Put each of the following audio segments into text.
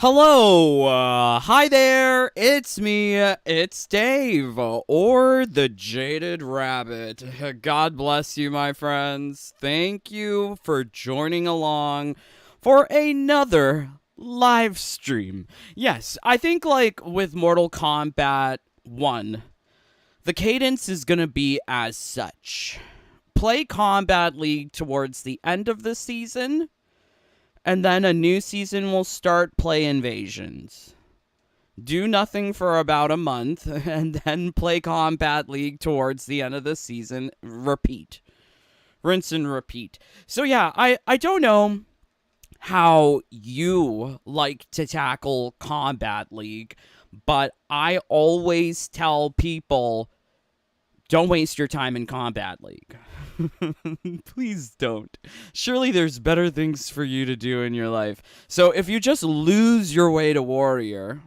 Hello, hi there, it's me, it's Dave, or the Jaded Rabbit. God bless you, my friends. Thank you for joining along for another live stream. Yes, I think like with Mortal Kombat 1, the cadence is gonna be as such. Play Kombat League towards the end of the season, and then a new season will start. Play Invasions. Do nothing for about a month, and then play Combat League towards the end of the season. Repeat. Rinse and repeat. So yeah, I don't know how you like to tackle Combat League, but I always tell people, don't waste your time in Combat League. Please don't. Surely there's better things for you to do in your life. So if you just lose your way to Warrior,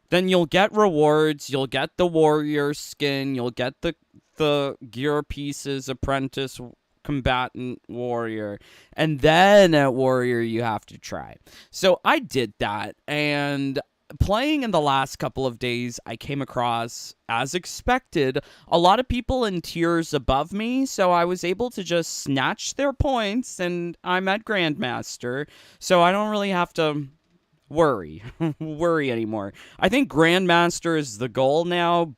then you'll get rewards, you'll get the Warrior skin, you'll get the gear pieces, Apprentice Combatant Warrior, and then at Warrior you have to try. So I did that, and playing in the last couple of days, I came across, as expected, a lot of people in tiers above me, so I was able to just snatch their points, and I'm at Grandmaster, so I don't really have to worry anymore. I think Grandmaster is the goal now.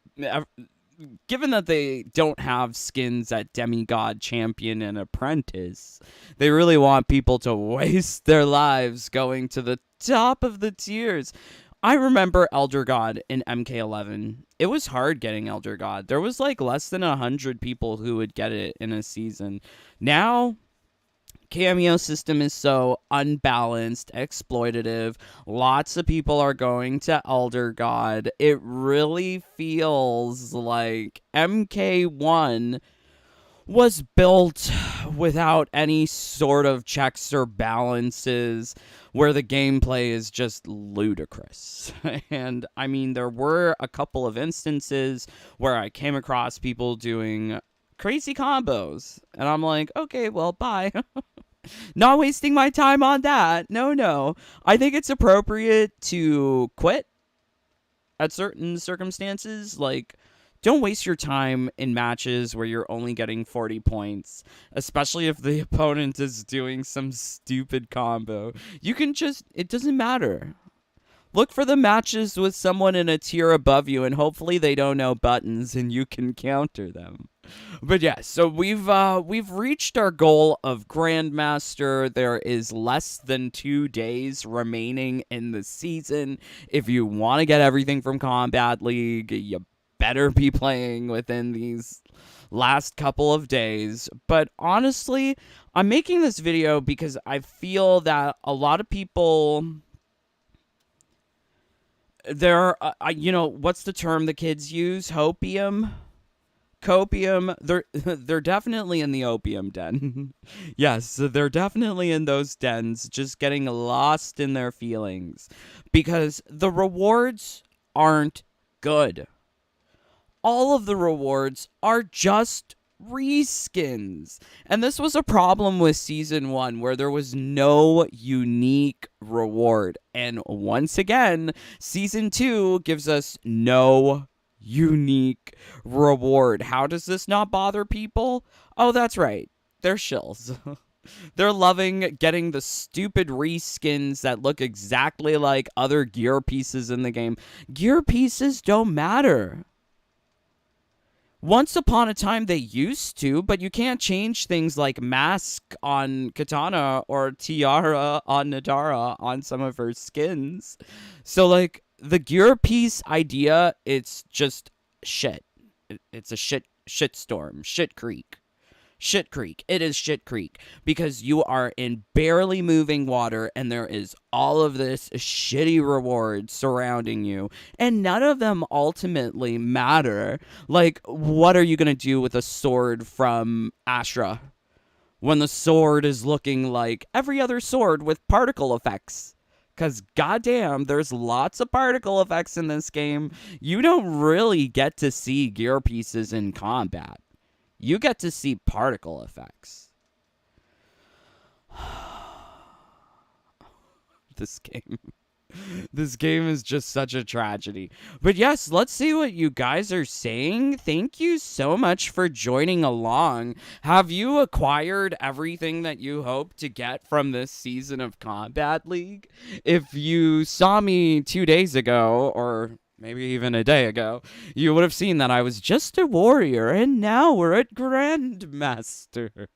Given that they don't have skins at Demigod, Champion, and Apprentice, they really want people to waste their lives going to the top of the tiers. I remember Elder God in MK11. It was hard getting Elder God. There was like less than 100 people who would get it in a season. Now, cameo system is so unbalanced, exploitative. Lots of people are going to Elder God. It really feels like MK1 was built without any sort of checks or balances, where the gameplay is just ludicrous. And I mean, there were a couple of instances where I came across people doing crazy combos, and I'm like, okay, well, bye. Not wasting my time on that. No. I think it's appropriate to quit at certain circumstances. Like, don't waste your time in matches where you're only getting 40 points, especially if the opponent is doing some stupid combo. You can just, it doesn't matter. Look for the matches with someone in a tier above you, and hopefully they don't know buttons and you can counter them. But yeah, so we've reached our goal of Grandmaster. There is less than 2 days remaining in the season. If you want to get everything from Combat League, you better be playing within these last couple of days. But honestly, I'm making this video because I feel that a lot of people, what's the term the kids use? Hopium? Copium. They're definitely in the opium den. Yes, they're definitely in those dens, just getting lost in their feelings because the rewards aren't good. All of the rewards are just reskins. And this was a problem with Season 1, where there was no unique reward. And once again, Season 2 gives us no unique reward. How does this not bother people? Oh, that's right. They're shills. They're loving getting the stupid reskins that look exactly like other gear pieces in the game. Gear pieces don't matter. Once upon a time they used to, but you can't change things like mask on Katana or tiara on Nara on some of her skins. So like the gear piece idea, it's just shit. It's a shit storm, shit creek. Shit Creek. It is Shit Creek because you are in barely moving water and there is all of this shitty reward surrounding you and none of them ultimately matter. Like, what are you going to do with a sword from Ashtra when the sword is looking like every other sword with particle effects? Because goddamn, there's lots of particle effects in this game. You don't really get to see gear pieces in combat. You get to see particle effects. this game. This game is just such a tragedy. But yes, let's see what you guys are saying. Thank you so much for joining along. Have you acquired everything that you hope to get from this season of Kombat League? If you saw me 2 days ago, or maybe even a day ago, you would have seen that I was just a warrior, and now we're at Grandmaster.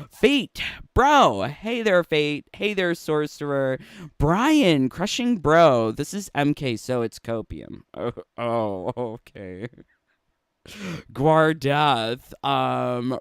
Fate, bro. Hey there, Fate. Hey there, Sorcerer. Brian, crushing bro. This is MK, so it's copium. Oh, okay. Guardath.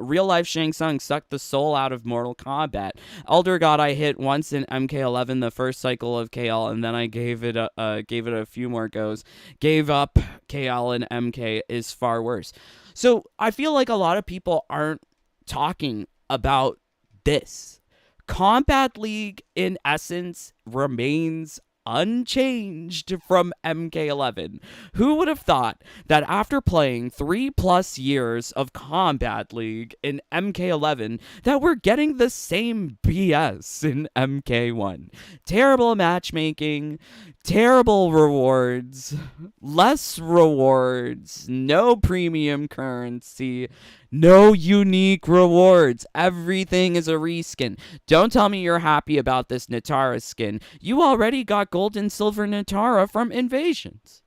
Real life Shang Tsung sucked the soul out of Mortal Kombat. Elder God I hit once in MK11, the first cycle of KL, and then I gave it a few more goes. Gave up. KL and MK is far worse. So I feel like a lot of people aren't talking about this. Kombat League, in essence, remains unchanged from MK11. Who would have thought that after playing 3+ years of Kombat League in MK11 that we're getting the same BS in MK1? Terrible matchmaking, terrible rewards, less rewards, no premium currency, no unique rewards. Everything is a reskin. Don't tell me you're happy about this Nara skin. You already got gold and silver Nara from Invasions.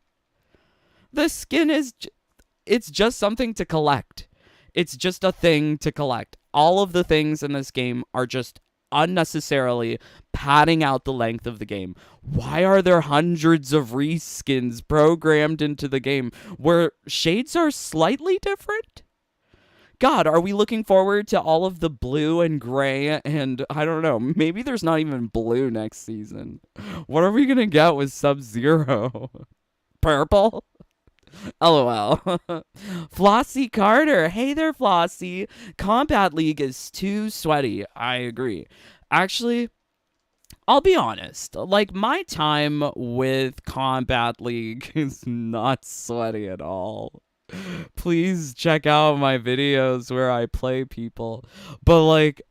The skin is... it's just something to collect. It's just a thing to collect. All of the things in this game are just unnecessarily padding out the length of the game. Why are there hundreds of reskins programmed into the game where shades are slightly different? God, are we looking forward to all of the blue and gray and, I don't know, maybe there's not even blue next season. What are we gonna get with Sub-Zero? Purple? LOL. Flossie Carter. Hey there, Flossie. Kombat League is too sweaty. I agree. Actually, I'll be honest. Like, my time with Kombat League is not sweaty at all. Please check out my videos where I play people. But, like,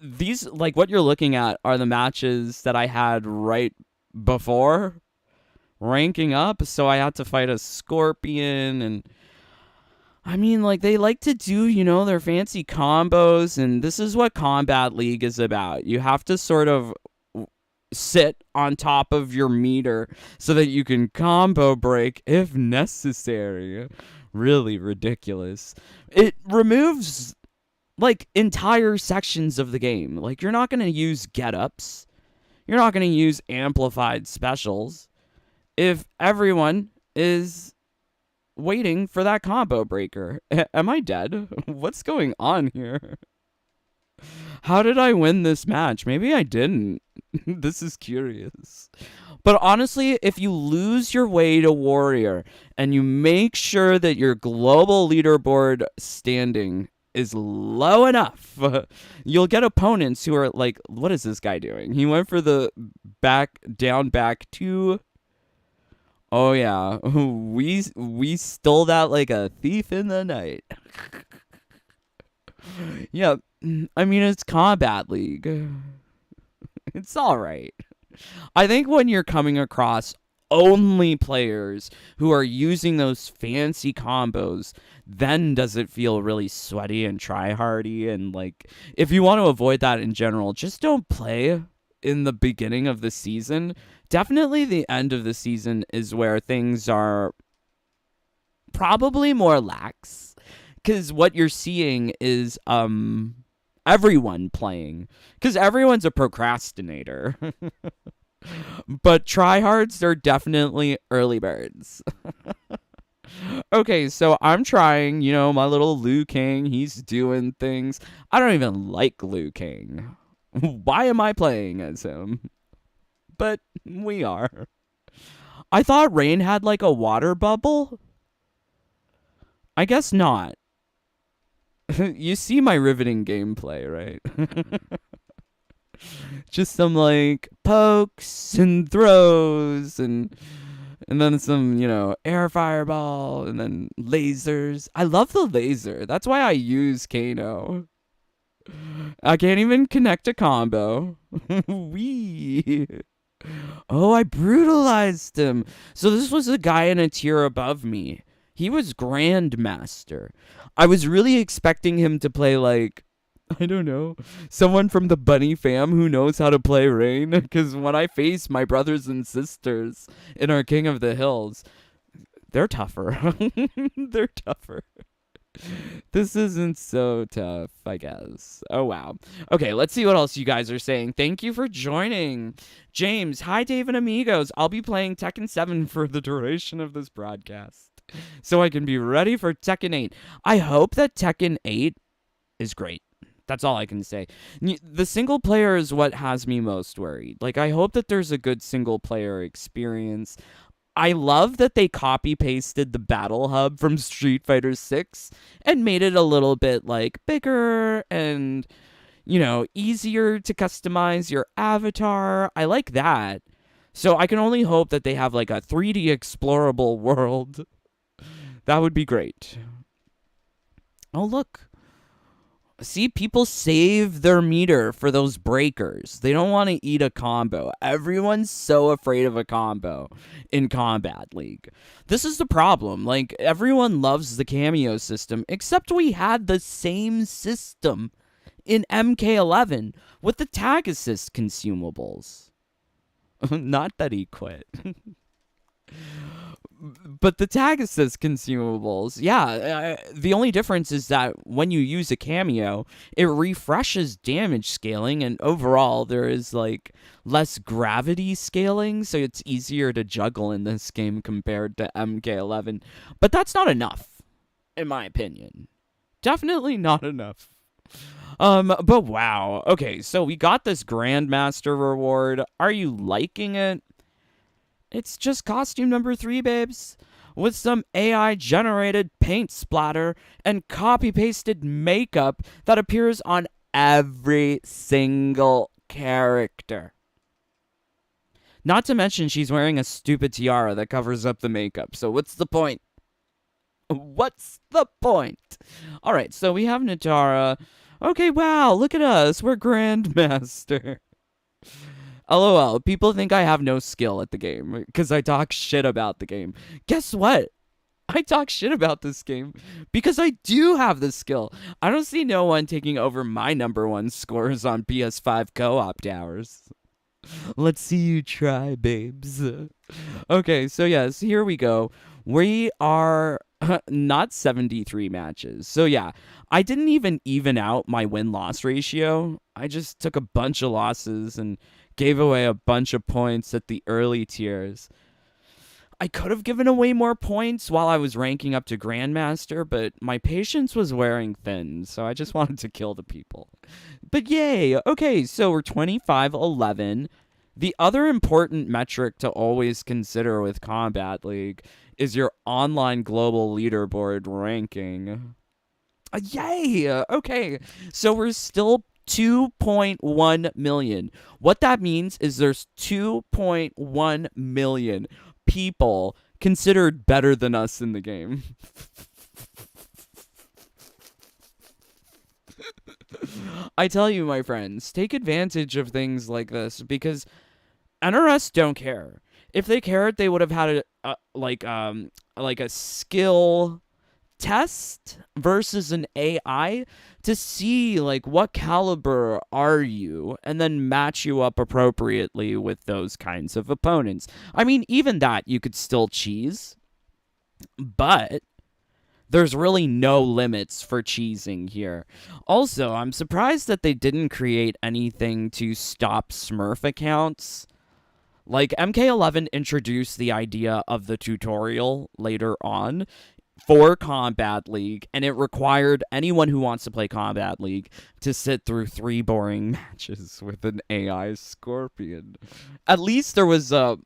these, like, what you're looking at are the matches that I had right before ranking up. So I had to fight a Scorpion, and I mean, like, they like to do, you know, their fancy combos, and this is what Kombat League is about. You have to sort of sit on top of your meter so that you can combo break if necessary. Really ridiculous. It removes, like, entire sections of the game. Like, you're not going to use get-ups. You're not going to use amplified specials if everyone is waiting for that combo breaker. Am I dead? What's going on here? How did I win this match? Maybe I didn't. This is curious. But honestly, if you lose your way to Warrior and you make sure that your global leaderboard standing is low enough, you'll get opponents who are like, what is this guy doing? He went for the back 2. Oh yeah, we stole that like a thief in the night. Yeah, I mean, it's Kombat League. It's alright. I think when you're coming across only players who are using those fancy combos, then does it feel really sweaty and try-hardy. And, like, if you want to avoid that in general, just don't play in the beginning of the season. Definitely the end of the season is where things are probably more lax. Because what you're seeing is everyone playing. Because everyone's a procrastinator. But tryhards are definitely early birds. Okay, so I'm trying, you know, my little Liu Kang. He's doing things. I don't even like Liu Kang. Why am I playing as him? But we are. I thought Rain had like a water bubble. I guess not. You see my riveting gameplay, right? Just some like pokes and throws and then some, you know, air fireball and then lasers. I love the laser. That's why I use Kano. I can't even connect a combo. Wee. Oh, I brutalized him. So this was a guy in a tier above me. He was Grandmaster. I was really expecting him to play like, I don't know, someone from the Bunny fam who knows how to play Rain. Because when I face my brothers and sisters in our King of the Hills, they're tougher. They're tougher. This isn't so tough, I guess. Oh, wow. Okay, let's see what else you guys are saying. Thank you for joining. James, hi, Dave and amigos. I'll be playing Tekken 7 for the duration of this broadcast, so I can be ready for Tekken 8. I hope that Tekken 8 is great. That's all I can say. The single player is what has me most worried. Like, I hope that there's a good single player experience. I love that they copy-pasted the Battle Hub from Street Fighter 6 and made it a little bit, like, bigger and, you know, easier to customize your avatar. I like that. So I can only hope that they have, like, a 3D explorable world. That would be great. Oh, look. See, people save their meter for those breakers. They don't want to eat a combo. Everyone's so afraid of a combo in Kombat League. This is the problem. Like, everyone loves the cameo system, except we had the same system in MK11 with the tag assist consumables. Not that he quit. But the tag assist consumables, yeah, the only difference is that when you use a cameo, it refreshes damage scaling, and overall there is like less gravity scaling, so it's easier to juggle in this game compared to MK11. But that's not enough, in my opinion. Definitely not enough. But wow. Okay, so we got this Grandmaster reward. Are you liking it? It's just costume number 3, babes, with some AI-generated paint splatter and copy-pasted makeup that appears on every single character. Not to mention she's wearing a stupid tiara that covers up the makeup, so what's the point? What's the point? Alright, so we have Natara. Okay, wow, look at us, we're Grandmaster. LOL, people think I have no skill at the game because I talk shit about the game. Guess what? I talk shit about this game because I do have the skill. I don't see no one taking over my #1 scores on PS5 co-op towers. Let's see you try, babes. Okay, so yes, here we go. We are not 73 matches. So yeah, I didn't even out my win-loss ratio. I just took a bunch of losses and gave away a bunch of points at the early tiers. I could have given away more points while I was ranking up to Grandmaster, but my patience was wearing thin, so I just wanted to kill the people. But yay! Okay, so we're 25-11. The other important metric to always consider with Kombat League is your online global leaderboard ranking. Yay! Okay, so we're still 2.1 million. What that means is there's 2.1 million people considered better than us in the game. I tell you, my friends, take advantage of things like this because NRS don't care. If they cared, they would have had a skill test versus an AI to see like what caliber are you and then match you up appropriately with those kinds of opponents. I mean, even that you could still cheese, but there's really no limits for cheesing here. Also, I'm surprised that they didn't create anything to stop Smurf accounts. Like, MK11 introduced the idea of the tutorial later on for Kombat League, and it required anyone who wants to play Kombat League to sit through 3 boring matches with an AI Scorpion. At least there was a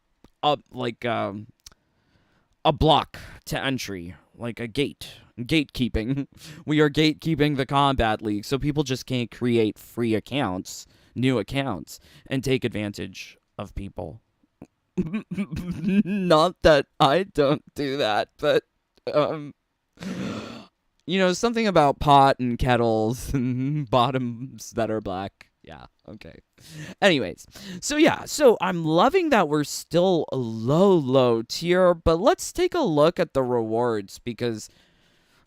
block to entry, like a gatekeeping. We are gatekeeping the Kombat League, so people just can't create free accounts, new accounts, and take advantage of people. Not that I don't do that, but You know, something about pot and kettles and bottoms that are black. Yeah, okay. Anyways, so yeah, so I'm loving that we're still a low tier, but let's take a look at the rewards because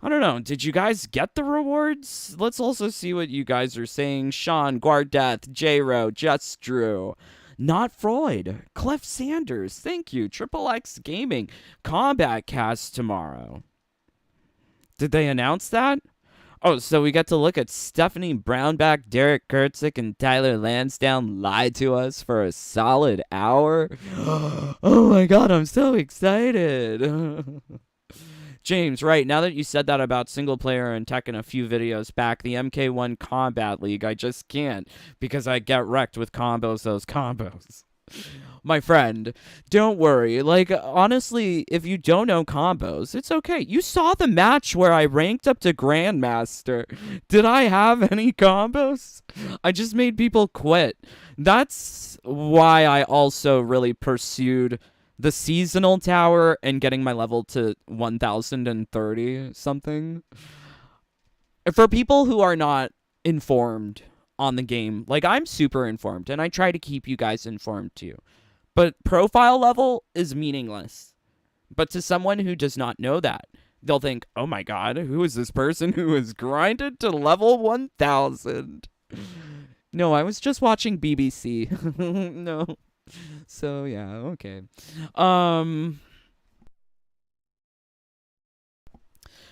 I don't know. Did you guys get the rewards? Let's also see what you guys are saying. Sean, Guardeth, J-Ro, Just Drew, Not Freud, Clef Sanders, thank you. Triple X Gaming, Combat Cast tomorrow. Did they announce that? Oh, so we got to look at Stephanie Brownback, Derek Kurtzik, and Tyler Lansdowne lie to us for a solid hour. Oh my god, I'm so excited. James, right, now that you said that about single player and Tekken a few videos back, the MK1 Combat League, I just can't because I get wrecked with those combos. My friend, don't worry. Like, honestly, if you don't know combos, it's okay. You saw the match where I ranked up to Grandmaster. Did I have any combos? I just made people quit. That's why I also really pursued the seasonal tower and getting my level to 1030 something. For people who are not informed on the game, like I'm super informed and I try to keep you guys informed too. But profile level is meaningless. But to someone who does not know that, they'll think, oh my god, who is this person who is grinded to level 1000? No, I was just watching BBC. No. So yeah, okay.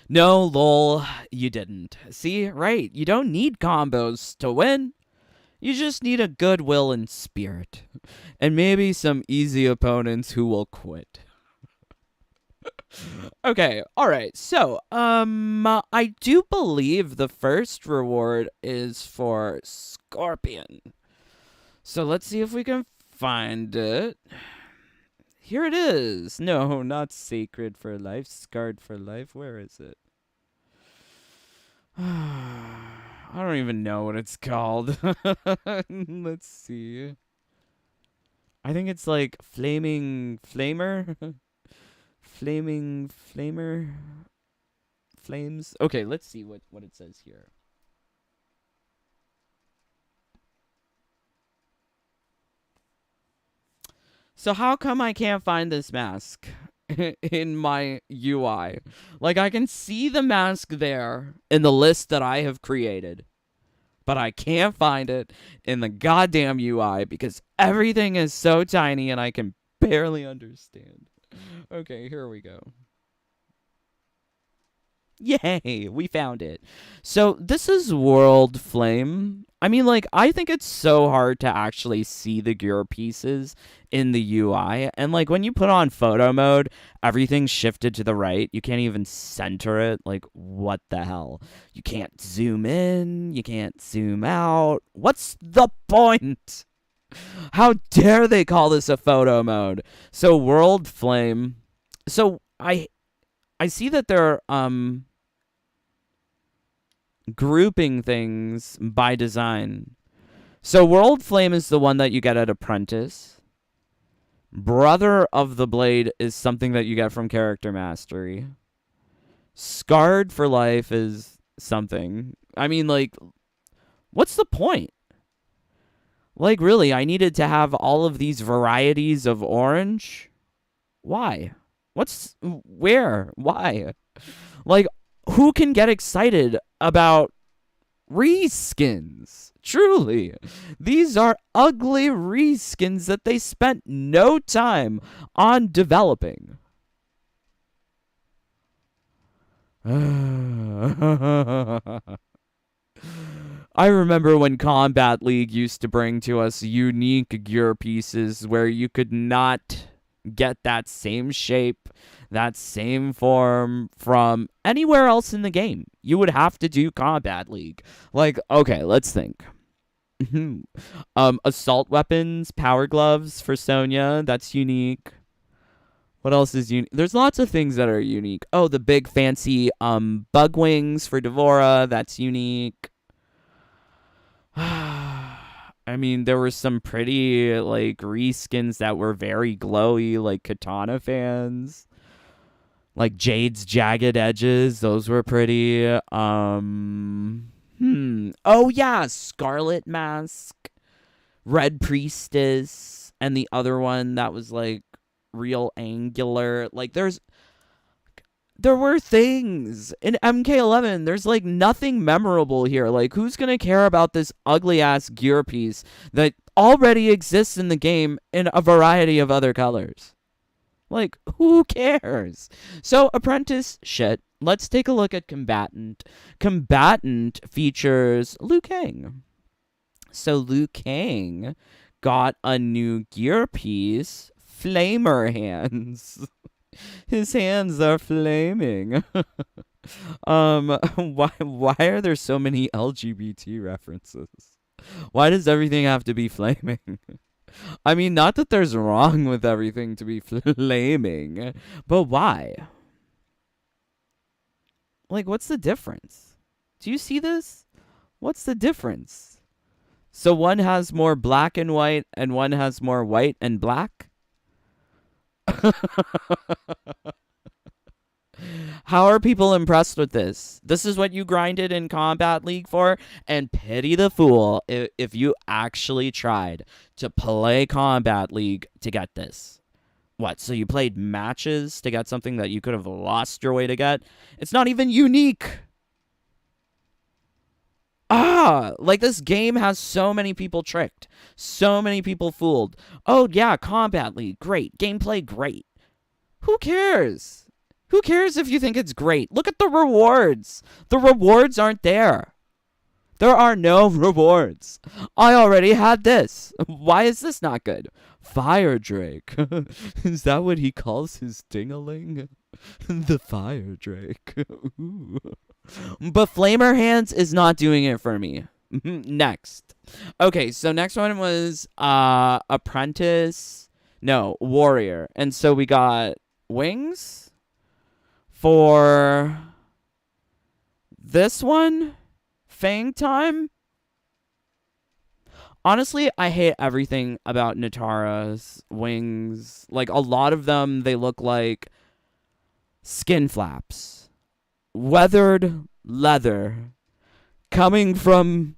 No, lol, you didn't. See, right, you don't need combos to win. You just need a goodwill and spirit. And maybe some easy opponents who will quit. Okay, alright, so, I do believe the first reward is for Scorpion. So let's see if we can find it. Here it is. No, not Sacred for Life, Scarred for Life. Where is it? I don't even know what it's called. Let's see. I think it's like Flaming Flamer? Flaming Flamer? Flames? Okay, let's see what it says here. So how come I can't find this mask in my UI? Like, I can see the mask there in the list that I have created, but I can't find it in the goddamn UI because everything is so tiny and I can barely understand. Okay, here we go. Yay, we found it. So this is World Flame. I mean, like, I think it's so hard to actually see the gear pieces in the UI. And, like, when you put on photo mode, everything's shifted to the right. You can't even center it. Like, what the hell? You can't zoom in. You can't zoom out. What's the point? How dare they call this a photo mode? So, World Flame. So, I see that they're, grouping things by design. So World Flame is the one that you get at Apprentice. Brother of the Blade is something that you get from Character Mastery. Scarred for Life is something. I mean, like, what's the point? Like, really, I needed to have all of these varieties of orange? Why? Where? Why? Like, who can get excited about reskins? Truly, these are ugly reskins that they spent no time on developing. I remember when Combat League used to bring to us unique gear pieces where you could not get that same shape, that same form from anywhere else in the game. You would have to do Combat League. Like, okay, let's think. Assault weapons, power gloves for Sonya, that's unique. What else is unique? There's lots of things that are unique. Oh, the big fancy bug wings for Devora, that's unique. I mean, there were some pretty, like, reskins that were very glowy, like Katana fans. Like Jade's jagged edges, those were pretty. Oh yeah, Scarlet Mask, Red Priestess, and the other one that was like real angular. Like there were things in MK11. There's like nothing memorable here. Like, who's gonna care about this ugly ass gear piece that already exists in the game in a variety of other colors? Like, who cares? So, Apprentice, shit. Let's take a look at Combatant. Combatant features Liu Kang. So, Liu Kang got a new gear piece, Flamer Hands. His hands are flaming. Why are there so many LGBT references? Why does everything have to be flaming? I mean, not that there's wrong with everything to be flaming, but why? Like, what's the difference? Do you see this? What's the difference? So one has more black and white, and one has more white and black? How are people impressed with this? This is what you grinded in Kombat League for? And pity the fool if you actually tried to play Kombat League to get this. What, so you played matches to get something that you could have lost your way to get? It's not even unique. Like this game has so many people tricked. So many people fooled. Oh yeah, Kombat League, great. Gameplay, great. Who cares? Who cares if you think it's great? Look at the rewards. The rewards aren't there. There are no rewards. I already had this. Why is this not good? Fire Drake. Is that what he calls his ding-a-ling? The Fire Drake. Ooh. But Flamer Hands is not doing it for me. Next. Okay, so next one was Apprentice. No, Warrior. And so we got wings for this one. Fang time. Honestly, I hate everything about Natara's wings. Like, a lot of them, they look like skin flaps. Weathered leather. Coming from,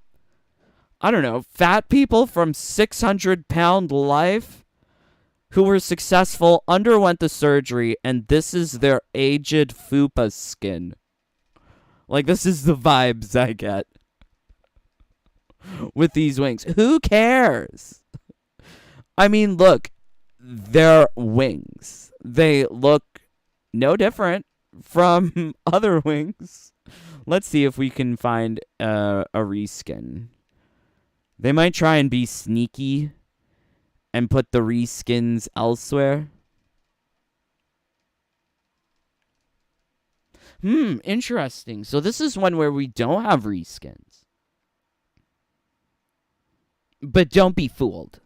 I don't know, fat people from 600-pound life who were successful, underwent the surgery, and this is their aged fupa skin. Like, this is the vibes I get with these wings. Who cares? I mean, look, they're wings. They look no different from other wings. Let's see if we can find a reskin. They might try and be sneaky and put the reskins elsewhere. Interesting. So this is one where we don't have reskins. But don't be fooled.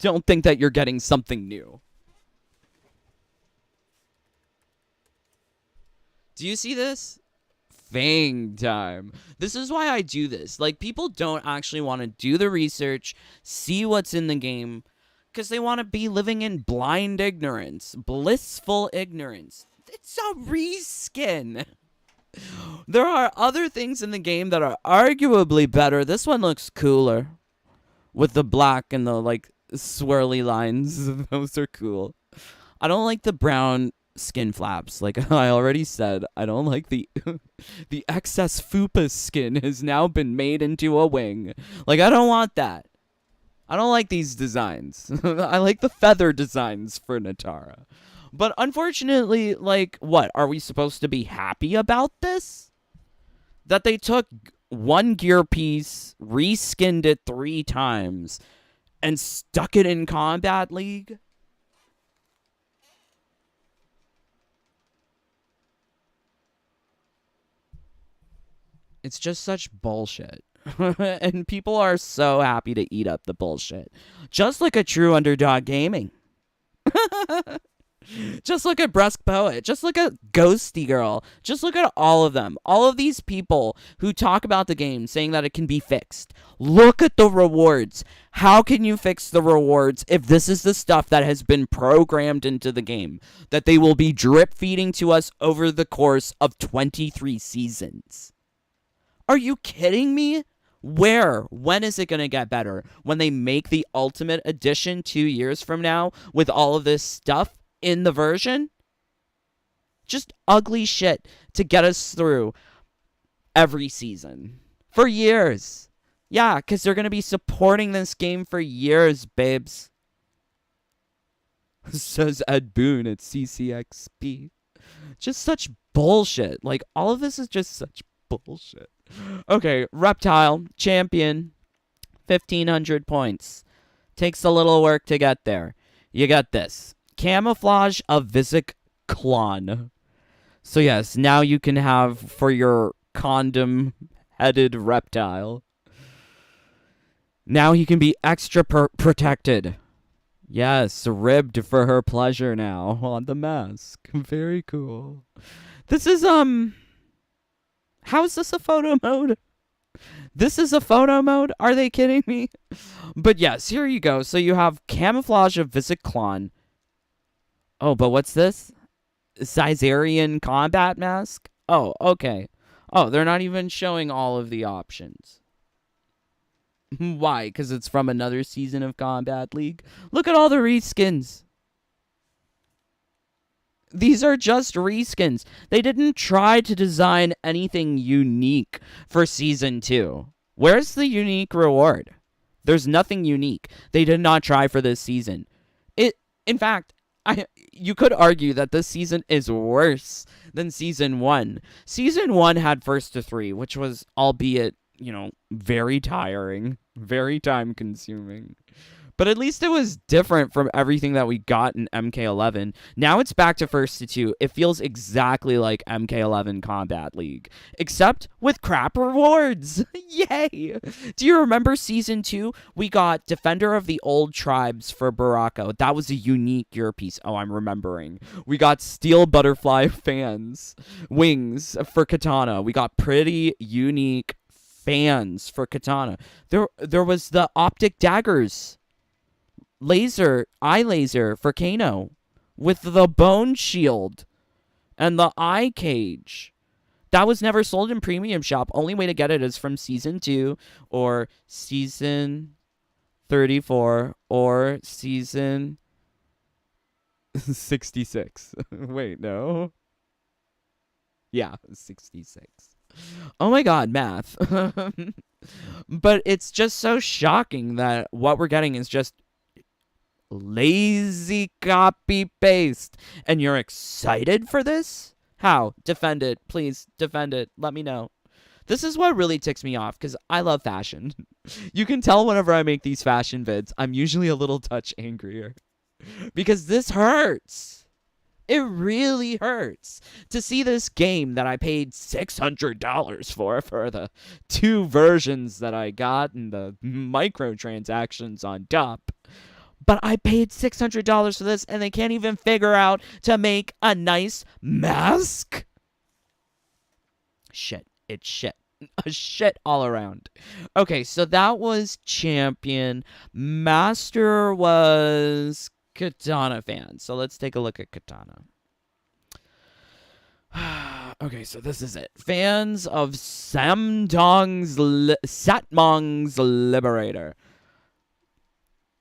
Don't think that you're getting something new. Do you see this? Fang time. This is why I do this. Like, people don't actually want to do the research, see what's in the game, because they want to be living in blind ignorance, blissful ignorance. It's a reskin. There are other things in the game that are arguably better. This one looks cooler with the black and the, like, swirly lines. Those are cool. I don't like the brown skin flaps. Like I already said, I don't like the excess fupa skin has now been made into a wing. Like, I don't want that. I don't like these designs. I like the feather designs for Natara. But unfortunately, like, what? Are we supposed to be happy about this? That they took one gear piece, reskinned it 3 times, and stuck it in Kombat League? It's just such bullshit. And people are so happy to eat up the bullshit. Just like a true underdog gaming. Just look at Brusque Poet. Just look at Ghosty Girl. Just look at all of them. All of these people who talk about the game saying that it can be fixed. Look at the rewards. How can you fix the rewards if this is the stuff that has been programmed into the game? That they will be drip feeding to us over the course of 23 seasons. Are you kidding me? Where? When is it going to get better? When they make the Ultimate Edition 2 years from now with all of this stuff in the version? Just ugly shit to get us through every season. For years. Yeah, because they're going to be supporting this game for years, babes. Says Ed Boon at CCXP. Just such bullshit. Like, all of this is just such bullshit. Okay, Reptile Champion, 1,500 points. Takes a little work to get there. You got this. Camouflage of Visic Clon. So yes, now you can have for your condom-headed reptile. Now he can be extra protected. Yes, ribbed for her pleasure now on the mask. Very cool. This is, how is this a photo mode? This is a photo mode? Are they kidding me? But yes, here you go. So you have Camouflage of Visic Clon. Oh, but what's this? Caesarian Combat Mask? Oh, okay. Oh, they're not even showing all of the options. Why? Because it's from another season of Kombat League? Look at all the reskins. These are just reskins. They didn't try to design anything unique for Season 2. Where's the unique reward? There's nothing unique. They did not try for this season. In fact, you could argue that this season is worse than Season 1. Season 1 had first to 3, which was, albeit, very tiring, very time-consuming. But at least it was different from everything that we got in MK11. Now it's back to first to 2. It feels exactly like MK11 Combat League, except with crap rewards. Yay! Do you remember Season 2? We got Defender of the Old Tribes for Barako. That was a unique earpiece. Oh, I'm remembering. We got Steel Butterfly Wings for Katana. We got pretty unique fans for Katana. There was the Optic Daggers. Eye laser for Kano with the bone shield and the eye cage. That was never sold in premium shop. Only way to get it is from Season 2 or Season 34 or Season 66. Wait, no. Yeah, 66. Oh my god, math. But it's just so shocking that what we're getting is just lazy copy paste. And you're excited for this? How? Defend it. Please, defend it. Let me know. This is what really ticks me off, because I love fashion. You can tell whenever I make these fashion vids, I'm usually a little touch angrier. Because this hurts. It really hurts to see this game that I paid $600 for the 2 versions that I got and the microtransactions on top. But I paid $600 for this, and they can't even figure out to make a nice mask? Shit. It's shit. Shit all around. Okay, so that was Champion. Master was Katana fan. So let's take a look at Katana. Okay, so this is it. Fans of Satmong's Liberator.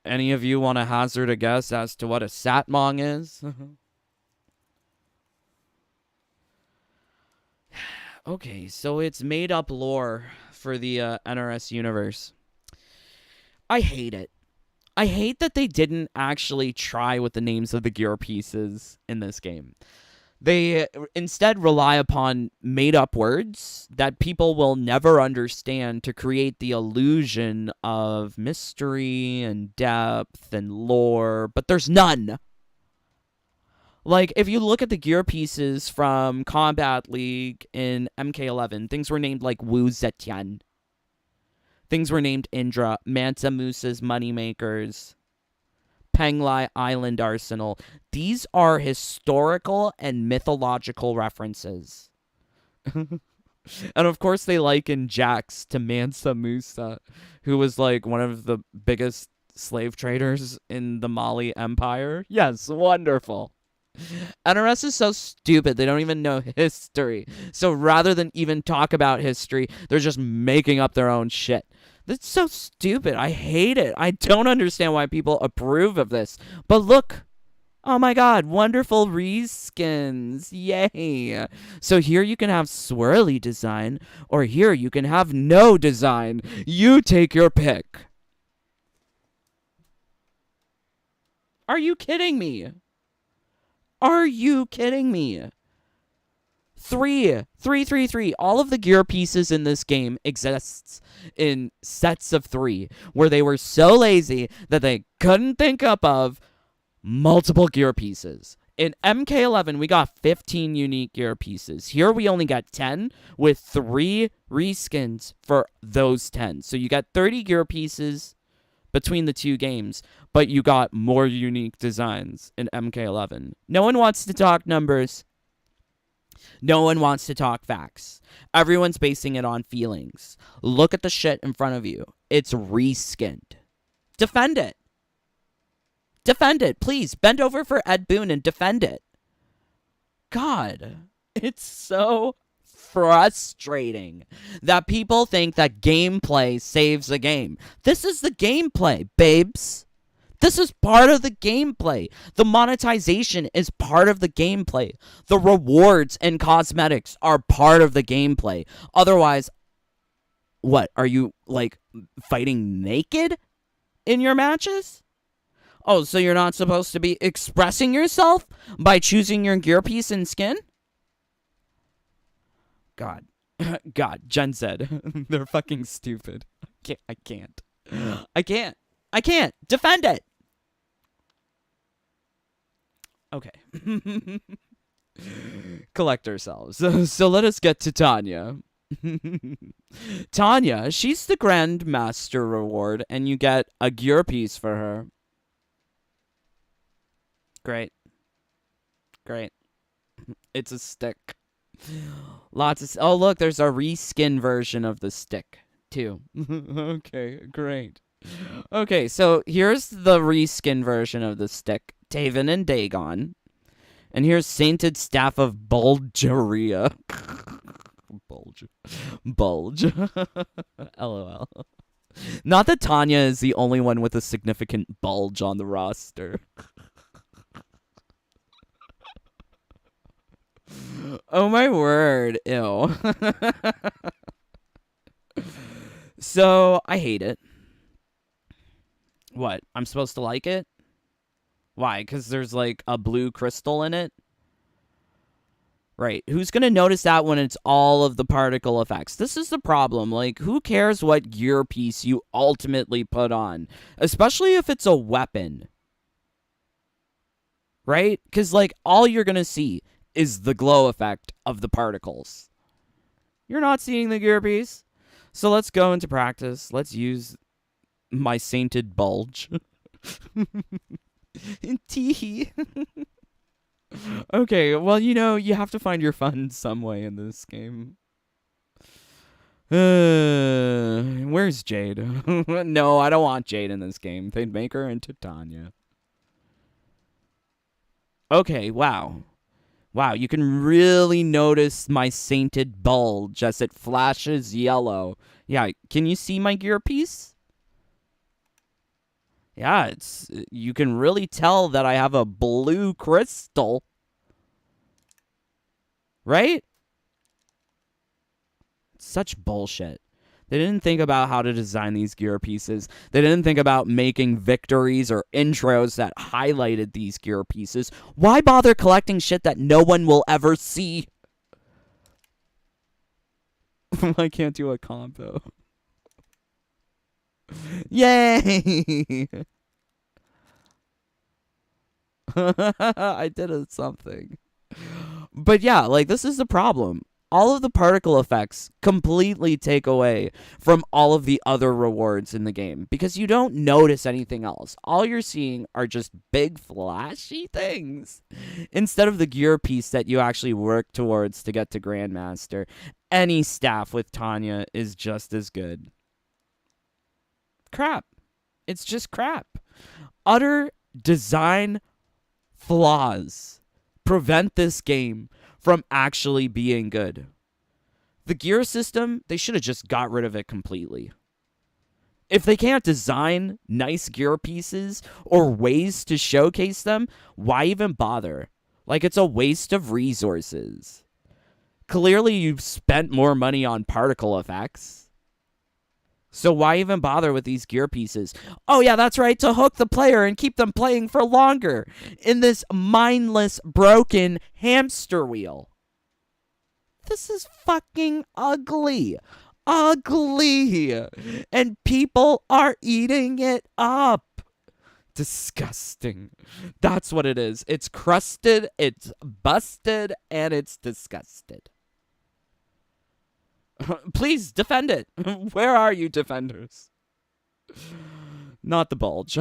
Any of you want to hazard a guess as to what a Satmong is? Okay, so it's made up lore for the NRS universe. I hate it. I hate that they didn't actually try with the names of the gear pieces in this game. They instead rely upon made-up words that people will never understand to create the illusion of mystery and depth and lore, but there's none. Like, if you look at the gear pieces from Kombat League in MK11, things were named like Wu Zetian. Things were named Indra, Mansa Musa's Moneymakers, Penglai Island Arsenal. These are historical and mythological references. And of course they liken Jax to Mansa Musa, who was like one of the biggest slave traders in the Mali Empire. Yes, wonderful. NRS is so stupid, they don't even know history. So rather than even talk about history, they're just making up their own shit. That's so stupid. I hate it. I don't understand why people approve of this. But look. Oh my god, wonderful reskins. Yay. So here you can have swirly design, or here you can have no design. You take your pick. Are you kidding me? Are you kidding me? 3. All of the gear pieces in this game exists in sets of 3, where they were so lazy that they couldn't think up of multiple gear pieces. In MK11, we got 15 unique gear pieces. Here we only got 10 with 3 reskins for those 10. So you got 30 gear pieces between the 2 games, but you got more unique designs in MK11. No one wants to talk numbers. No one wants to talk facts. Everyone's basing it on feelings. Look at the shit in front of you. It's reskinned. Defend it. Defend it, please. Bend over for Ed Boon and defend it. God, it's so frustrating that people think that gameplay saves a game. This is the gameplay, babes. This is part of the gameplay. The monetization is part of the gameplay. The rewards and cosmetics are part of the gameplay. Otherwise, what? Are you, like, fighting naked in your matches? Oh, so you're not supposed to be expressing yourself by choosing your gear piece and skin? God. God, Gen Z. They're fucking stupid. I can't. Defend it! Okay. Collect ourselves. So let us get to Tanya. Tanya, she's the Grandmaster reward, and you get a gear piece for her. Great. It's a stick. Lots of... Oh, look, there's a reskin version of the stick, too. Okay, great. Okay, so here's the reskin version of the stick. Taven and Dagon. And here's Sainted Staff of Bulgaria. Bulge. LOL. Not that Tanya is the only one with a significant bulge on the roster. Oh my word, ew. So, I hate it. What? I'm supposed to like it? Why? Because there's like a blue crystal in it? Right. Who's going to notice that when it's all of the particle effects? This is the problem. Like, who cares what gear piece you ultimately put on? Especially if it's a weapon. Right? Because, like, all you're going to see is the glow effect of the particles. You're not seeing the gear piece. So let's go into practice. Let's use my Sainted Bulge. Tee. Okay, well, you know, you have to find your fun some way in this game. Where's Jade? No, I don't want Jade in this game. They'd make her into Tanya. Okay, wow. Wow, you can really notice my Sainted Bulge as it flashes yellow. Yeah, can you see my gear piece? Yeah, you can really tell that I have a blue crystal. Right? Such bullshit. They didn't think about how to design these gear pieces. They didn't think about making victories or intros that highlighted these gear pieces. Why bother collecting shit that no one will ever see? I can't do a combo. Yay! I did something. But yeah, like, this is the problem. all of the particle effects completely take away from all of the other rewards in the game because you don't notice anything else. All you're seeing are just big flashy things instead of the gear piece that you actually work towards to get to Grandmaster. Any staff with Tanya is just as good. Crap. It's just crap. Utter design flaws prevent this game from actually being good. The gear system, they should have just got rid of it completely. If they can't design nice gear pieces or ways to showcase them, why even bother? Like, it's a waste of resources. Clearly, you've spent more money on particle effects. So why even bother with these gear pieces? Oh yeah, that's right, to hook the player and keep them playing for longer in this mindless, broken hamster wheel. This is fucking ugly. Ugly. And people are eating it up. Disgusting. That's what it is. It's crusted, it's busted, and it's disgusted. Please defend it. Where are you, defenders? Not the bulge.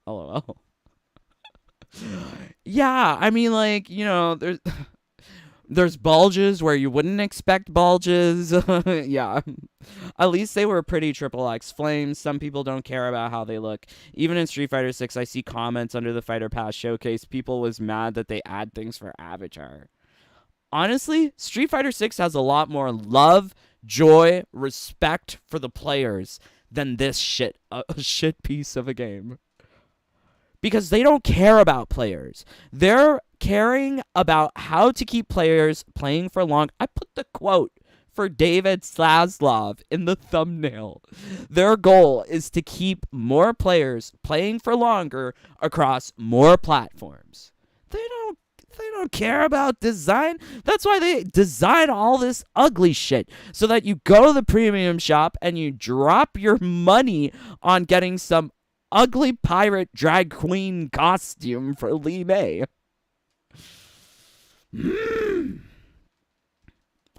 LOL. Yeah, I mean, like, you know, there's bulges where you wouldn't expect bulges. Yeah. At least they were pretty XXX flames. Some people don't care about how they look. Even in Street Fighter 6, I see comments under the Fighter Pass showcase. People was mad that they add things for Avatar. Honestly, Street Fighter 6 has a lot more love, joy, respect for the players than this shit piece of a game. Because they don't care about players. They're caring about how to keep players playing for long. I put the quote for David Slaslov in the thumbnail. Their goal is to keep more players playing for longer across more platforms. They don't care about design. That's why they design all this ugly shit. So that you go to the premium shop and you drop your money on getting some ugly pirate drag queen costume for Lee May.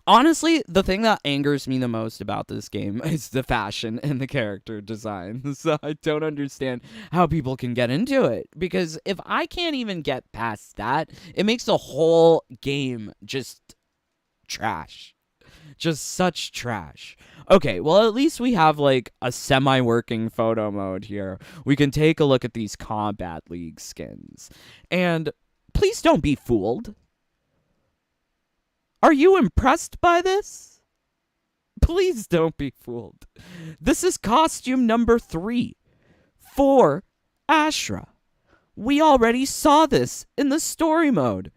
Honestly, the thing that angers me the most about this game is the fashion and the character design. So I don't understand how people can get into it. Because if I can't even get past that, it makes the whole game just trash. Just such trash. Okay, well, at least we have, like, a semi-working photo mode here. We can take a look at these Kombat League skins. And please don't be fooled. Are you impressed by this? Please don't be fooled. This is costume number 3 for Ashtra. We already saw this in the story mode.